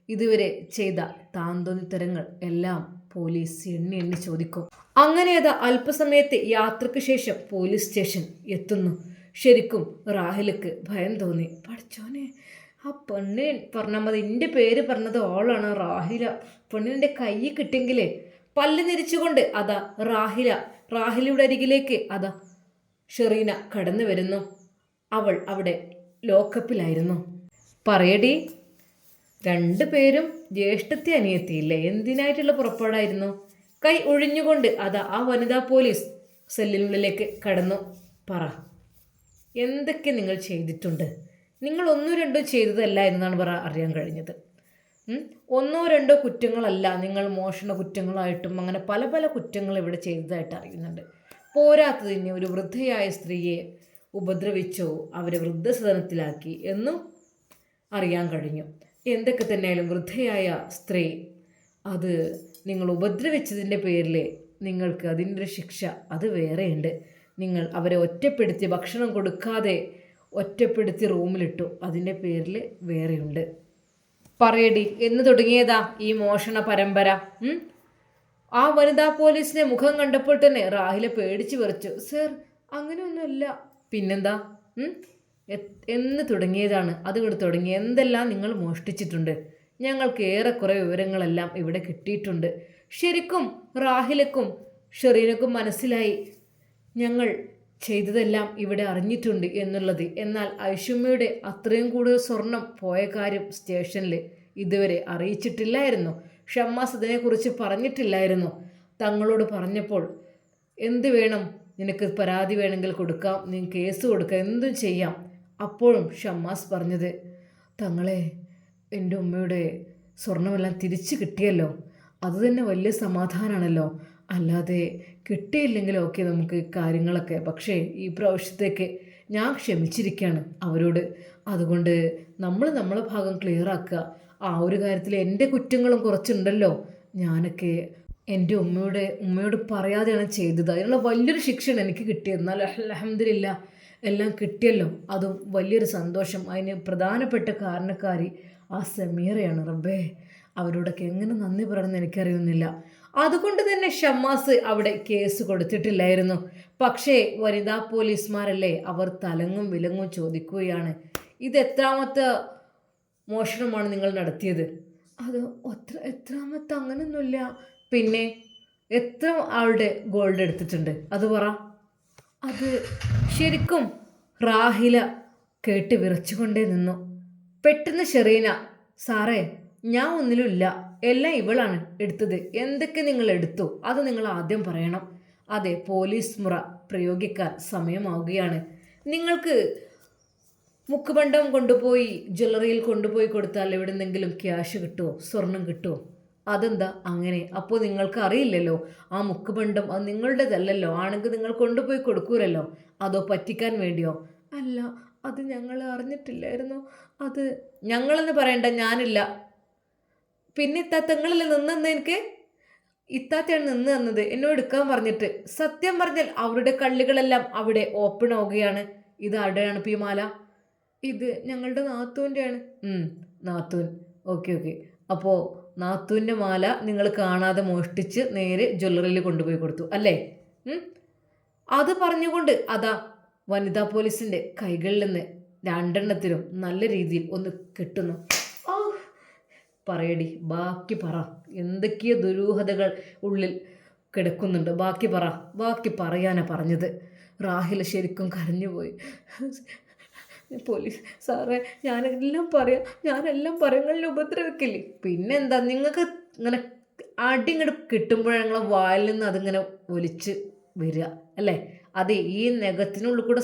ഇതുവരെ ചെയ്ത താന്തോന്നിത്തരങ്ങൾ എല്ലാം പോലീസ് എണ്ണി എണ്ണി ചോദിക്കും. അങ്ങനെ അത് അല്പസമയത്തെ യാത്രയ്ക്ക് ശേഷം പോലീസ് സ്റ്റേഷൻ എത്തുന്നു. ശരിക്കും റാഹിലക്ക് ഭയം തോന്നി. പഠിച്ചോനെ, ആ പെണ്ണിനെ പറഞ്ഞാൽ മതി, എൻ്റെ പേര് പറഞ്ഞത് ഓളാണ്, റാഹില. പെണ്ണിൻ്റെ കൈ കിട്ടിയെങ്കിലേ. പല്ല് നിരിച്ചുകൊണ്ട് അതാ റാഹിലയുടെ അരികിലേക്ക് അതാ ഷെറീന കടന്നു വരുന്നു. അവൾ അവിടെ ലോക്കപ്പിലായിരുന്നു. പറയടി, രണ്ടുപേരും ജ്യേഷ്ഠത്തെ അനിയത്തിയില്ലേ? എന്തിനായിട്ടുള്ള പുറപ്പാടായിരുന്നു? കൈ ഒഴിഞ്ഞുകൊണ്ട് അതാ ആ വനിതാ പോലീസ് സെല്ലിനുള്ളിലേക്ക് കടന്നു. പറ, എന്തൊക്കെ നിങ്ങൾ ചെയ്തിട്ടുണ്ട്? നിങ്ങൾ ഒന്നോ രണ്ടോ ചെയ്തതല്ല എന്നാണ് അറിയാൻ കഴിഞ്ഞത്. ഒന്നോ രണ്ടോ കുറ്റങ്ങളല്ല, നിങ്ങൾ മോഷണ കുറ്റങ്ങളായിട്ടും അങ്ങനെ പല പല കുറ്റങ്ങൾ ഇവിടെ ചെയ്തതായിട്ട് അറിയുന്നുണ്ട്. പോരാത്തതിന് ഒരു വൃദ്ധയായ സ്ത്രീയെ ഉപദ്രവിച്ചോ അവരെ വൃദ്ധസദനത്തിലാക്കി എന്നും അറിയാൻ കഴിഞ്ഞു. എന്തൊക്കെ തന്നെയായാലും വൃദ്ധയായ സ്ത്രീ അത് നിങ്ങൾ ഉപദ്രവിച്ചതിൻ്റെ പേരിൽ നിങ്ങൾക്ക് അതിൻ്റെ ഒരു ശിക്ഷ അത് വേറെയുണ്ട്. നിങ്ങൾ അവരെ ഒറ്റപ്പെടുത്തി ഭക്ഷണം കൊടുക്കാതെ ഒറ്റപ്പെടുത്തി റൂമിലിട്ടു, അതിൻ്റെ പേരിൽ വേറെയുണ്ട്. പറയടി, എന്ന് തുടങ്ങിയതാ ഈ മോഷണ പരമ്പര? ആ വനിതാ പോലീസിനെ മുഖം കണ്ടപ്പോൾ തന്നെ റാഹില പേടിച്ചു വിറച്ചു. സർ, അങ്ങനെയൊന്നുമല്ല. പിന്നെന്താ? എന്ന് തുടങ്ങിയതാണ്. അതുകൊണ്ട് തുടങ്ങി എന്തെല്ലാം നിങ്ങൾ മോഷ്ടിച്ചിട്ടുണ്ട്? ഞങ്ങൾക്ക് ഏറെക്കുറെ വിവരങ്ങളെല്ലാം ഇവിടെ കിട്ടിയിട്ടുണ്ട്. ശരിക്കും റാഹിലക്കും ഷെറീനക്കും മനസ്സിലായി ഞങ്ങൾ ചെയ്തതെല്ലാം ഇവിടെ അറിഞ്ഞിട്ടുണ്ട് എന്നുള്ളത്. എന്നാൽ ഐഷുമ്മയുടെ അത്രയും കൂടുതൽ സ്വർണം പോയ കാര്യം സ്റ്റേഷനിൽ ഇതുവരെ അറിയിച്ചിട്ടില്ലായിരുന്നു. ഷമ്മാസ് ഇതിനെക്കുറിച്ച് പറഞ്ഞിട്ടില്ലായിരുന്നു. തങ്ങളോട് പറഞ്ഞപ്പോൾ എന്ത് വേണം, നിനക്ക് പരാതി വേണമെങ്കിൽ കൊടുക്കാം, നീ കേസ് കൊടുക്കാം, എന്തും ചെയ്യാം. അപ്പോഴും ഷമ്മാസ് പറഞ്ഞത്, തങ്ങളെ എൻ്റെ ഉമ്മയുടെ സ്വർണമെല്ലാം തിരിച്ചു കിട്ടിയല്ലോ, അതുതന്നെ വലിയ സമാധാനമാണല്ലോ. അല്ലാതെ കിട്ടിയില്ലെങ്കിലും ഓക്കെ നമുക്ക് കാര്യങ്ങളൊക്കെ, പക്ഷേ ഈ പ്രാവശ്യത്തേക്ക് ഞാൻ ക്ഷമിച്ചിരിക്കുകയാണ് അവരോട്. അതുകൊണ്ട് നമ്മളെ ഭാഗം ക്ലിയർ ആക്കുക. ആ ഒരു കാര്യത്തിൽ എൻ്റെ കുറ്റങ്ങളും കുറച്ചുണ്ടല്ലോ. ഞാനൊക്കെ എൻ്റെ ഉമ്മയോട് പറയാതെയാണ് ചെയ്തത്. അതിനുള്ള വലിയൊരു ശിക്ഷയാണ് എനിക്ക് കിട്ടിയത്. എന്നാൽ അൽഹംദുലില്ലാ എല്ലാം കിട്ടിയല്ലോ, അതും വലിയൊരു സന്തോഷം. അതിന് പ്രധാനപ്പെട്ട കാരണക്കാരി ആ സമീറയാണ്. റബ്ബേ, അവരോടൊക്കെ എങ്ങനെ നന്ദി പറയണമെന്ന് എനിക്കറിയുന്നില്ല. അതുകൊണ്ട് തന്നെ ഷമ്മാസ് അവിടെ കേസ് കൊടുത്തിട്ടില്ലായിരുന്നു. പക്ഷേ വനിതാ പോലീസുമാരല്ലേ, അവർ തലങ്ങും വിലങ്ങും ചോദിക്കുകയാണ്, ഇത് എത്രാമത്തെ മോഷണമാണ് നിങ്ങൾ നടത്തിയത്? അത് എത്രാമത്തെ അങ്ങനെയൊന്നുമില്ല. പിന്നെ എത്ര ആളുടെ ഗോൾഡ് എടുത്തിട്ടുണ്ട് അത് പറ. അത് ശരിക്കും റാഹില കേട്ട് വിറച്ചുകൊണ്ടേ നിന്നു. പെട്ടെന്ന് ഷെറീന, സാറേ ഞാൻ ഒന്നിലുമില്ല, എല്ലാം ഇവളാണ് എടുത്തത്. എന്തൊക്കെ നിങ്ങൾ എടുത്തു അത് നിങ്ങൾ ആദ്യം പറയണം. അതെ, പോലീസ് മുറ പ്രയോഗിക്കാൻ സമയമാവുകയാണ്. നിങ്ങൾക്ക് മുക്കുപണ്ടം കൊണ്ടുപോയി ജ്വല്ലറിയിൽ കൊണ്ടുപോയി കൊടുത്താൽ എവിടെന്നെങ്കിലും ക്യാഷ് കിട്ടുമോ, സ്വർണം കിട്ടുമോ? അതെന്താ അങ്ങനെ? അപ്പോൾ നിങ്ങൾക്ക് അറിയില്ലല്ലോ ആ മുക്കുപണ്ടം അത് നിങ്ങളുടേതല്ലല്ലോ, ആണെങ്കിൽ നിങ്ങൾ കൊണ്ടുപോയി കൊടുക്കൂരല്ലോ. അതോ പറ്റിക്കാൻ വേണ്ടിയോ? അല്ല, അത് ഞങ്ങൾ അറിഞ്ഞിട്ടില്ലായിരുന്നു. അത് ഞങ്ങളെന്ന് പറയണ്ട, ഞാനില്ല. പിന്നെ ഇത്താത്തങ്ങളല്ലേ നിന്നെന്ന്? എനിക്ക് ഇത്താത്തയാണ് നിന്ന് തന്നത് എന്നോട് എടുക്കാൻ പറഞ്ഞിട്ട്. സത്യം പറഞ്ഞാൽ അവരുടെ കള്ളികളെല്ലാം അവിടെ ഓപ്പൺ ആവുകയാണ്. ഇത് ആരുടെയാണ് ഈ മാല? ഇത് ഞങ്ങളുടെ നാത്തൂൻ്റെയാണ്. നാത്തൂൻ, ഓക്കെ. അപ്പോൾ നാത്തൂൻ്റെ മാല നിങ്ങൾ കാണാതെ മോഷ്ടിച്ച് നേരെ ജ്വല്ലറിയിൽ കൊണ്ടുപോയി കൊടുത്തു അല്ലേ? അത് പറഞ്ഞുകൊണ്ട് അതാ വനിതാ പോലീസിൻ്റെ കൈകളിൽ നിന്ന് രണ്ടെണ്ണത്തിനും നല്ല രീതിയിൽ ഒന്ന് കിട്ടുന്നു. ആ പറയടി, ബാക്കി പറ. എന്തൊക്കെയോ ദുരൂഹതകൾ ഉള്ളിൽ കിടക്കുന്നുണ്ട്. ബാക്കി പറയാനാ പറഞ്ഞത്. റാഹില ശരിക്കും കരഞ്ഞുപോയി. പോലീസ് സാറേ, ഞാനെല്ലാം പറയാം, നിങ്ങളെ ഉപദ്രവിക്കില്ലേ? പിന്നെന്താ, നിങ്ങൾക്ക് ഇങ്ങനെ അടിങ്ങോട്ട് കിട്ടുമ്പോഴേ നിങ്ങളെ വായിൽ നിന്ന് അതിങ്ങനെ ഒലിച്ച് വരിക അല്ലേ? അതെ, ഈ നഖത്തിനുള്ളിൽ കൂടെ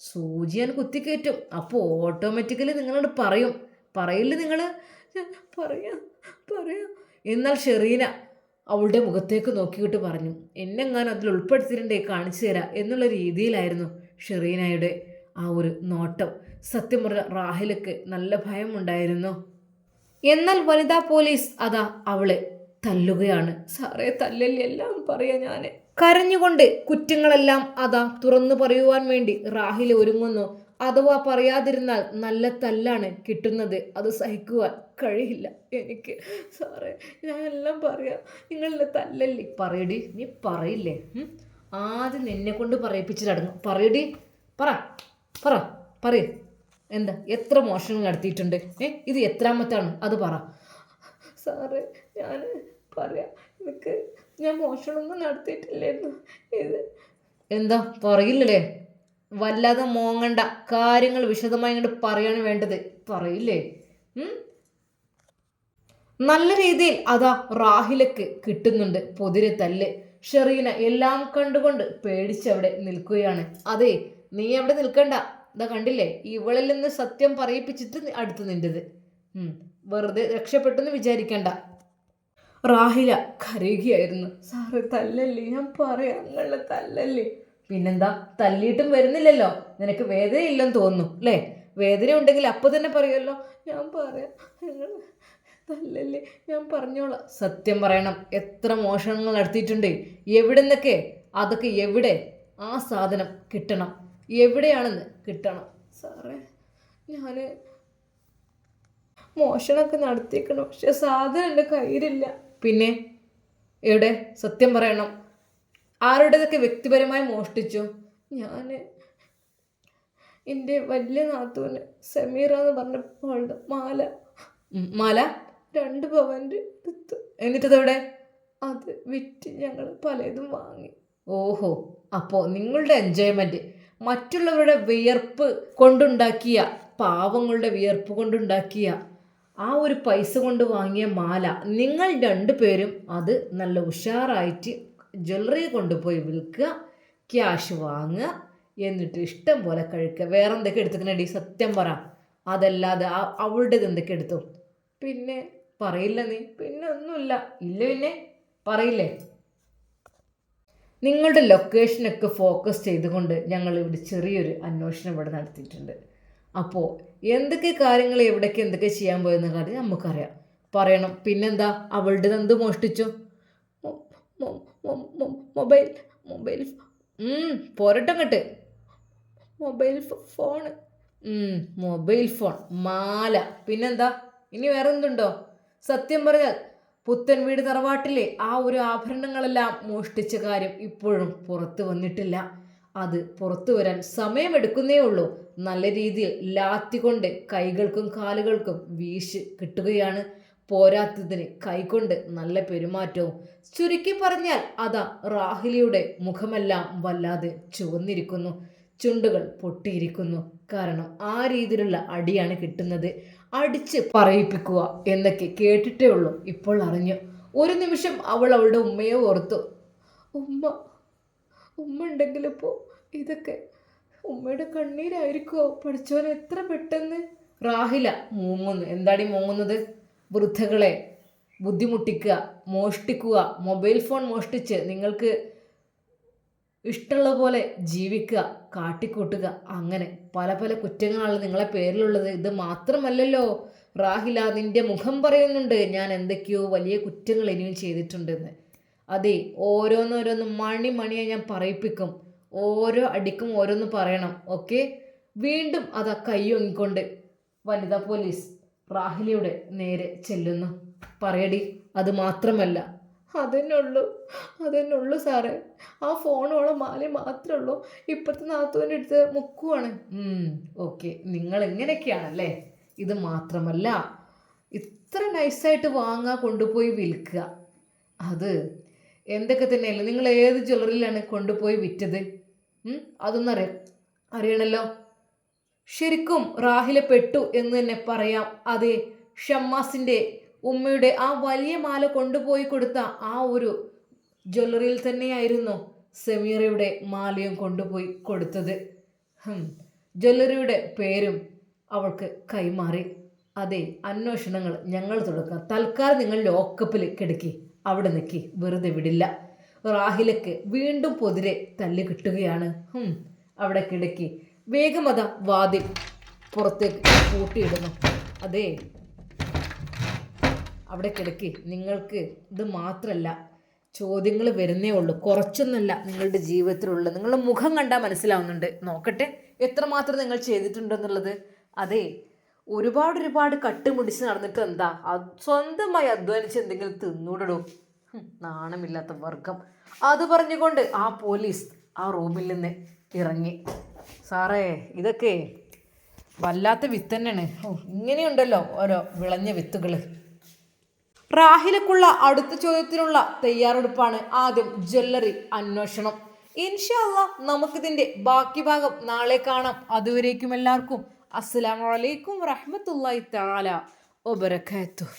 സൂചിയാൻ കുത്തിക്കയറ്റും. അപ്പോൾ ഓട്ടോമാറ്റിക്കലി നിങ്ങളോട് പറയില്ല നിങ്ങൾ? പറയാം. എന്നാൽ ഷെറീന അവളുടെ മുഖത്തേക്ക് നോക്കിയിട്ട് പറഞ്ഞു, എന്നെങ്ങാനും അതിൽ ഉൾപ്പെടുത്തിയിട്ടുണ്ടേ കാണിച്ചു തരാം എന്നുള്ള രീതിയിലായിരുന്നു ഷെറീനയുടെ ആ ഒരു നോട്ടം. സത്യം പറഞ്ഞ റാഹിലക്ക് നല്ല ഭയമുണ്ടായിരുന്നു. എന്നാൽ വനിതാ പോലീസ് അതാ അവളെ തല്ലുകയാണ്. സാറേ തല്ലല്ലേ, എല്ലാം പറയാ ഞാൻ. കരഞ്ഞുകൊണ്ട് കുറ്റങ്ങളെല്ലാം അതാ തുറന്നു പറയുവാൻ വേണ്ടി റാഹില ഒരുങ്ങുന്നു. അഥവാ പറയാതിരുന്നാൽ നല്ല തല്ലാണ് കിട്ടുന്നത്. അത് സഹിക്കുവാൻ കഴിയില്ല എനിക്ക്. സാറേ ഞാൻ എല്ലാം പറയാം, നിങ്ങളെ തല്ലല്ലേ. പറയടി, നീ പറയില്ലേ? ആദ്യം നിന്നെ കൊണ്ട് പറയിപ്പിച്ചിട്ടടങ്ങും. പറയടി, പറ. എന്താ, എത്ര മോഷണം നടത്തിയിട്ടുണ്ട്? ഇത് എത്രാമത്താണ്? അത് പറ. സാറേ ഞാൻ പറയാം, ഞാൻ മോഷണമൊന്നും നടത്തിയിട്ടില്ലായിരുന്നു. ഇത് എന്താ പറയില്ലല്ലേ? വല്ലാതെ മോങ്ങണ്ട, കാര്യങ്ങൾ വിശദമായി ഇങ്ങോട്ട് പറയാണ് വേണ്ടത്. പറയില്ലേ? നല്ല രീതിയിൽ അതാ റാഹിലക്ക് കിട്ടുന്നുണ്ട് പൊതിരെ തല്ല്. ഷെറീന എല്ലാം കണ്ടുകൊണ്ട് പേടിച്ചവിടെ നിൽക്കുകയാണ്. അതെ, നീ അവിടെ നിൽക്കണ്ട. ഇതാ കണ്ടില്ലേ, ഇവളിൽ നിന്ന് സത്യം പറയിപ്പിച്ചിട്ട് അടുത്ത് നിൻ്റെത്. വെറുതെ രക്ഷപ്പെട്ടെന്ന് വിചാരിക്കണ്ട. റാഹില കരയുകയായിരുന്നു. സാറ് തല്ലല്ലേ, ഞാൻ പറയാം, നിങ്ങളെ തല്ലല്ലേ. പിന്നെന്താ, തല്ലിയിട്ടും വരുന്നില്ലല്ലോ. നിനക്ക് വേദനയില്ലെന്ന് തോന്നുന്നു അല്ലേ? വേദന ഉണ്ടെങ്കിൽ അപ്പോൾ തന്നെ പറയുമല്ലോ. ഞാൻ പറയാം, നിങ്ങൾ തല്ലല്ലേ, ഞാൻ പറഞ്ഞോളാം. സത്യം പറയണം, എത്ര മോഷണങ്ങൾ നടത്തിയിട്ടുണ്ട്, എവിടെ നിന്നൊക്കെ? അതൊക്കെ എവിടെ? ആ സാധനം കിട്ടണം, എവിടെയാണെന്ന് കിട്ടണം. സാറേ ഞാൻ മോഷണമൊക്കെ നടത്തിക്കണം, പക്ഷെ സാധനം എൻ്റെ കയ്യിലില്ല. പിന്നെ എവിടെ? സത്യം പറയണം. ആരുടേതൊക്കെ വ്യക്തിപരമായി മോഷ്ടിച്ചു? ഞാൻ എൻ്റെ വലിയ നാത്തൂന് സമീറ എന്ന് പറഞ്ഞ മാല 2 പവൻ്റെ എടുത്തു. എന്നിട്ടതെവിടെ? അത് വിറ്റ് ഞങ്ങൾ പലതും വാങ്ങി. ഓഹോ, അപ്പോൾ നിങ്ങളുടെ എൻജോയ്മെൻറ്റ് മറ്റുള്ളവരുടെ വിയർപ്പ് കൊണ്ടുണ്ടാക്കിയ, പാവങ്ങളുടെ വിയർപ്പ് കൊണ്ടുണ്ടാക്കിയ ആ ഒരു പൈസ കൊണ്ട് വാങ്ങിയ മാല നിങ്ങൾ 2 പേരും അത് നല്ല ഉഷാറായിട്ട് ജ്വല്ലറി കൊണ്ടുപോയി വിൽക്കുക, ക്യാഷ് വാങ്ങുക, എന്നിട്ട് ഇഷ്ടം പോലെ കഴിക്കുക. വേറെ എന്തൊക്കെ എടുത്തുക്കണേടി? സത്യം പറ. അതല്ലാതെ അവളുടേത് എന്തൊക്കെ എടുത്തു? പിന്നെ പറയില്ല നീ? പിന്നെ ഒന്നുമില്ല. ഇല്ല പിന്നെ പറയില്ലേ? നിങ്ങളുടെ ലൊക്കേഷനൊക്കെ ഫോക്കസ് ചെയ്തുകൊണ്ട് ഞങ്ങൾ ഇവിടെ ചെറിയൊരു അന്വേഷണം ഇവിടെ നടത്തിയിട്ടുണ്ട്. അപ്പോൾ എന്തൊക്കെ കാര്യങ്ങൾ എവിടേക്ക് എന്തൊക്കെ ചെയ്യാൻ പോയെന്ന കാര്യം നമുക്കറിയാം. പറയണം. പിന്നെന്താ, അവളുടെ എന്ത് മോഷ്ടിച്ചു? മൊബൈൽ പോരട്ടങ്ങട്ട്. മൊബൈൽ ഫോൺ, മാല, പിന്നെന്താ? ഇനി വേറെ എന്തുണ്ടോ? സത്യം പറഞ്ഞാൽ പുത്തൻ വീട് തറവാട്ടിലെ ആ ഒരു ആഭരണങ്ങളെല്ലാം മോഷ്ടിച്ച കാര്യം ഇപ്പോഴും പുറത്തു വന്നിട്ടില്ല. അത് പുറത്തു വരാൻ സമയമെടുക്കുന്നേ ഉള്ളൂ. നല്ല രീതിയിൽ ലാത്തികൊണ്ട് കൈകൾക്കും കാലുകൾക്കും വീശ് കിട്ടുകയാണ്. പോരാത്തതിന് കൈകൊണ്ട് നല്ല പെരുമാറ്റവും. ചുരുക്കി പറഞ്ഞാൽ അതാ റാഹിലിയുടെ മുഖമെല്ലാം വല്ലാതെ ചുവന്നിരിക്കുന്നു, ചുണ്ടുകൾ പൊട്ടിയിരിക്കുന്നു. കാരണം ആ രീതിയിലുള്ള അടിയാണ് കിട്ടുന്നത്. അടിച്ച് പറയിപ്പിക്കുക എന്നൊക്കെ കേട്ടിട്ടേ ഉള്ളൂ, ഇപ്പോൾ അറിഞ്ഞു. ഒരു നിമിഷം അവൾ അവളുടെ ഉമ്മയെ ഓർത്തു. ഉമ്മ ഉണ്ടെങ്കിലിപ്പോൾ ഇതൊക്കെ ഉമ്മയുടെ കണ്ണീരായിരിക്കുമോ? പഠിച്ചവൻ എത്ര പെട്ടെന്ന്. റാഹില മൂങ്ങുന്നു. എന്താടി മൂങ്ങുന്നത്? വൃദ്ധകളെ ബുദ്ധിമുട്ടിക്കുക, മോഷ്ടിക്കുക, മൊബൈൽ ഫോൺ മോഷ്ടിച്ച് നിങ്ങൾക്ക് ഇഷ്ടമുള്ള പോലെ ജീവിക്കുക, കാട്ടിക്കൂട്ടുക, അങ്ങനെ പല പല കുറ്റങ്ങളാണ് നിങ്ങളെ പേരിലുള്ളത്. ഇത് മാത്രമല്ലല്ലോ റാഹില, നിന്റെ മുഖം പറയുന്നുണ്ട് ഞാൻ എന്തൊക്കെയോ വലിയ കുറ്റങ്ങൾ ഇനിയും ചെയ്തിട്ടുണ്ടെന്ന്. അതെ, ഓരോന്നോരോന്ന് മണിയെ ഞാൻ പറയിപ്പിക്കും. ഓരോ അടിക്കും ഓരോന്ന് പറയണം. ഓക്കെ? വീണ്ടും അതാ കൈയൊങ്ങിക്കൊണ്ട് വനിതാ പോലീസ് റാഹിലയുടെ നേരെ ചെല്ലുന്നു. പറയടി, അത് മാത്രമല്ല അതന്നെ ഉള്ളൂ സാറേ. ആ ഫോണോളം മാല മാത്രമേ ഉള്ളൂ. ഇപ്പത്തെ നാത്തൂൻ്റെ അടുത്ത് മുക്കുവാണ്. ഓക്കെ, നിങ്ങൾ എങ്ങനെയൊക്കെയാണല്ലേ. ഇത് മാത്രമല്ല, ഇത്ര നൈസായിട്ട് വാങ്ങാൻ കൊണ്ടുപോയി വിൽക്കുക. അത് എന്തൊക്കെ തന്നെയല്ല, നിങ്ങൾ ഏത് ജ്വല്ലറിയിലാണ് കൊണ്ടുപോയി വിറ്റത്? അതൊന്നും അറിയണല്ലോ. ശരിക്കും റാഹില പെട്ടു എന്ന് തന്നെ പറയാം. അതെ, ഷമ്മാസിൻ്റെ ഉമ്മയുടെ ആ വലിയ മാല കൊണ്ടുപോയി കൊടുത്ത ആ ഒരു ജ്വല്ലറിയിൽ തന്നെയായിരുന്നു സമീറയുടെ മാലയും കൊണ്ടുപോയി കൊടുത്തത്. ജ്വല്ലറിയുടെ പേരും അവൾക്ക് കൈമാറി. അതെ, അന്വേഷണങ്ങൾ ഞങ്ങൾ തുടക്കാം. തൽക്കാലം നിങ്ങൾ ലോക്കപ്പിൽ കിടക്കി അവിടെ നിൽക്കി, വെറുതെ വിടില്ല. റാഹിലക്ക് വീണ്ടും പൊതിരെ തല്ല് കിട്ടുകയാണ്. അവിടെ കിടക്കി വേഗം അതാ വാതിൽ പുറത്തേക്ക് കൂട്ടിയിടുന്നു. അതെ, അവിടെ കിടക്കി. നിങ്ങൾക്ക് ഇത് മാത്രമല്ല, ചോദ്യങ്ങൾ വരുന്നേ ഉള്ളൂ. കുറച്ചൊന്നുമല്ല നിങ്ങളുടെ ജീവിതത്തിലുള്ള. നിങ്ങളുടെ മുഖം കണ്ടാൽ മനസ്സിലാവുന്നുണ്ട്. നോക്കട്ടെ എത്രമാത്രം നിങ്ങൾ ചെയ്തിട്ടുണ്ടെന്നുള്ളത്. അതെ, ഒരുപാട് കട്ടുമുടിച്ച് നടന്നിട്ട് എന്താ, സ്വന്തമായി അധ്വാനിച്ച് എന്തെങ്കിലും തിന്നൂടടോ. നാണമില്ലാത്ത വർഗം. അത് പറഞ്ഞുകൊണ്ട് ആ പോലീസ് ആ റൂമിൽ നിന്ന് ഇറങ്ങി. സാറേ, ഇതൊക്കെ വല്ലാത്ത വിത്ത് തന്നെയാണ്. ഇങ്ങനെയുണ്ടല്ലോ ഓരോ വിളഞ്ഞ വിത്തുകൾ. റാഹിലക്കുള്ള അടുത്ത ചോദ്യത്തിനുള്ള തയ്യാറെടുപ്പാണ്. ആദ്യം ജ്വല്ലറി അന്വേഷണം. ഇൻഷാ അല്ലാഹ് നമുക്കിതിൻ്റെ ബാക്കി ഭാഗം നാളെ കാണാം. അതുവരേക്കും എല്ലാവർക്കും അസ്സലാമു അലൈക്കും വറഹ്മത്തുള്ളാഹി തആല വബറകാതുഹു.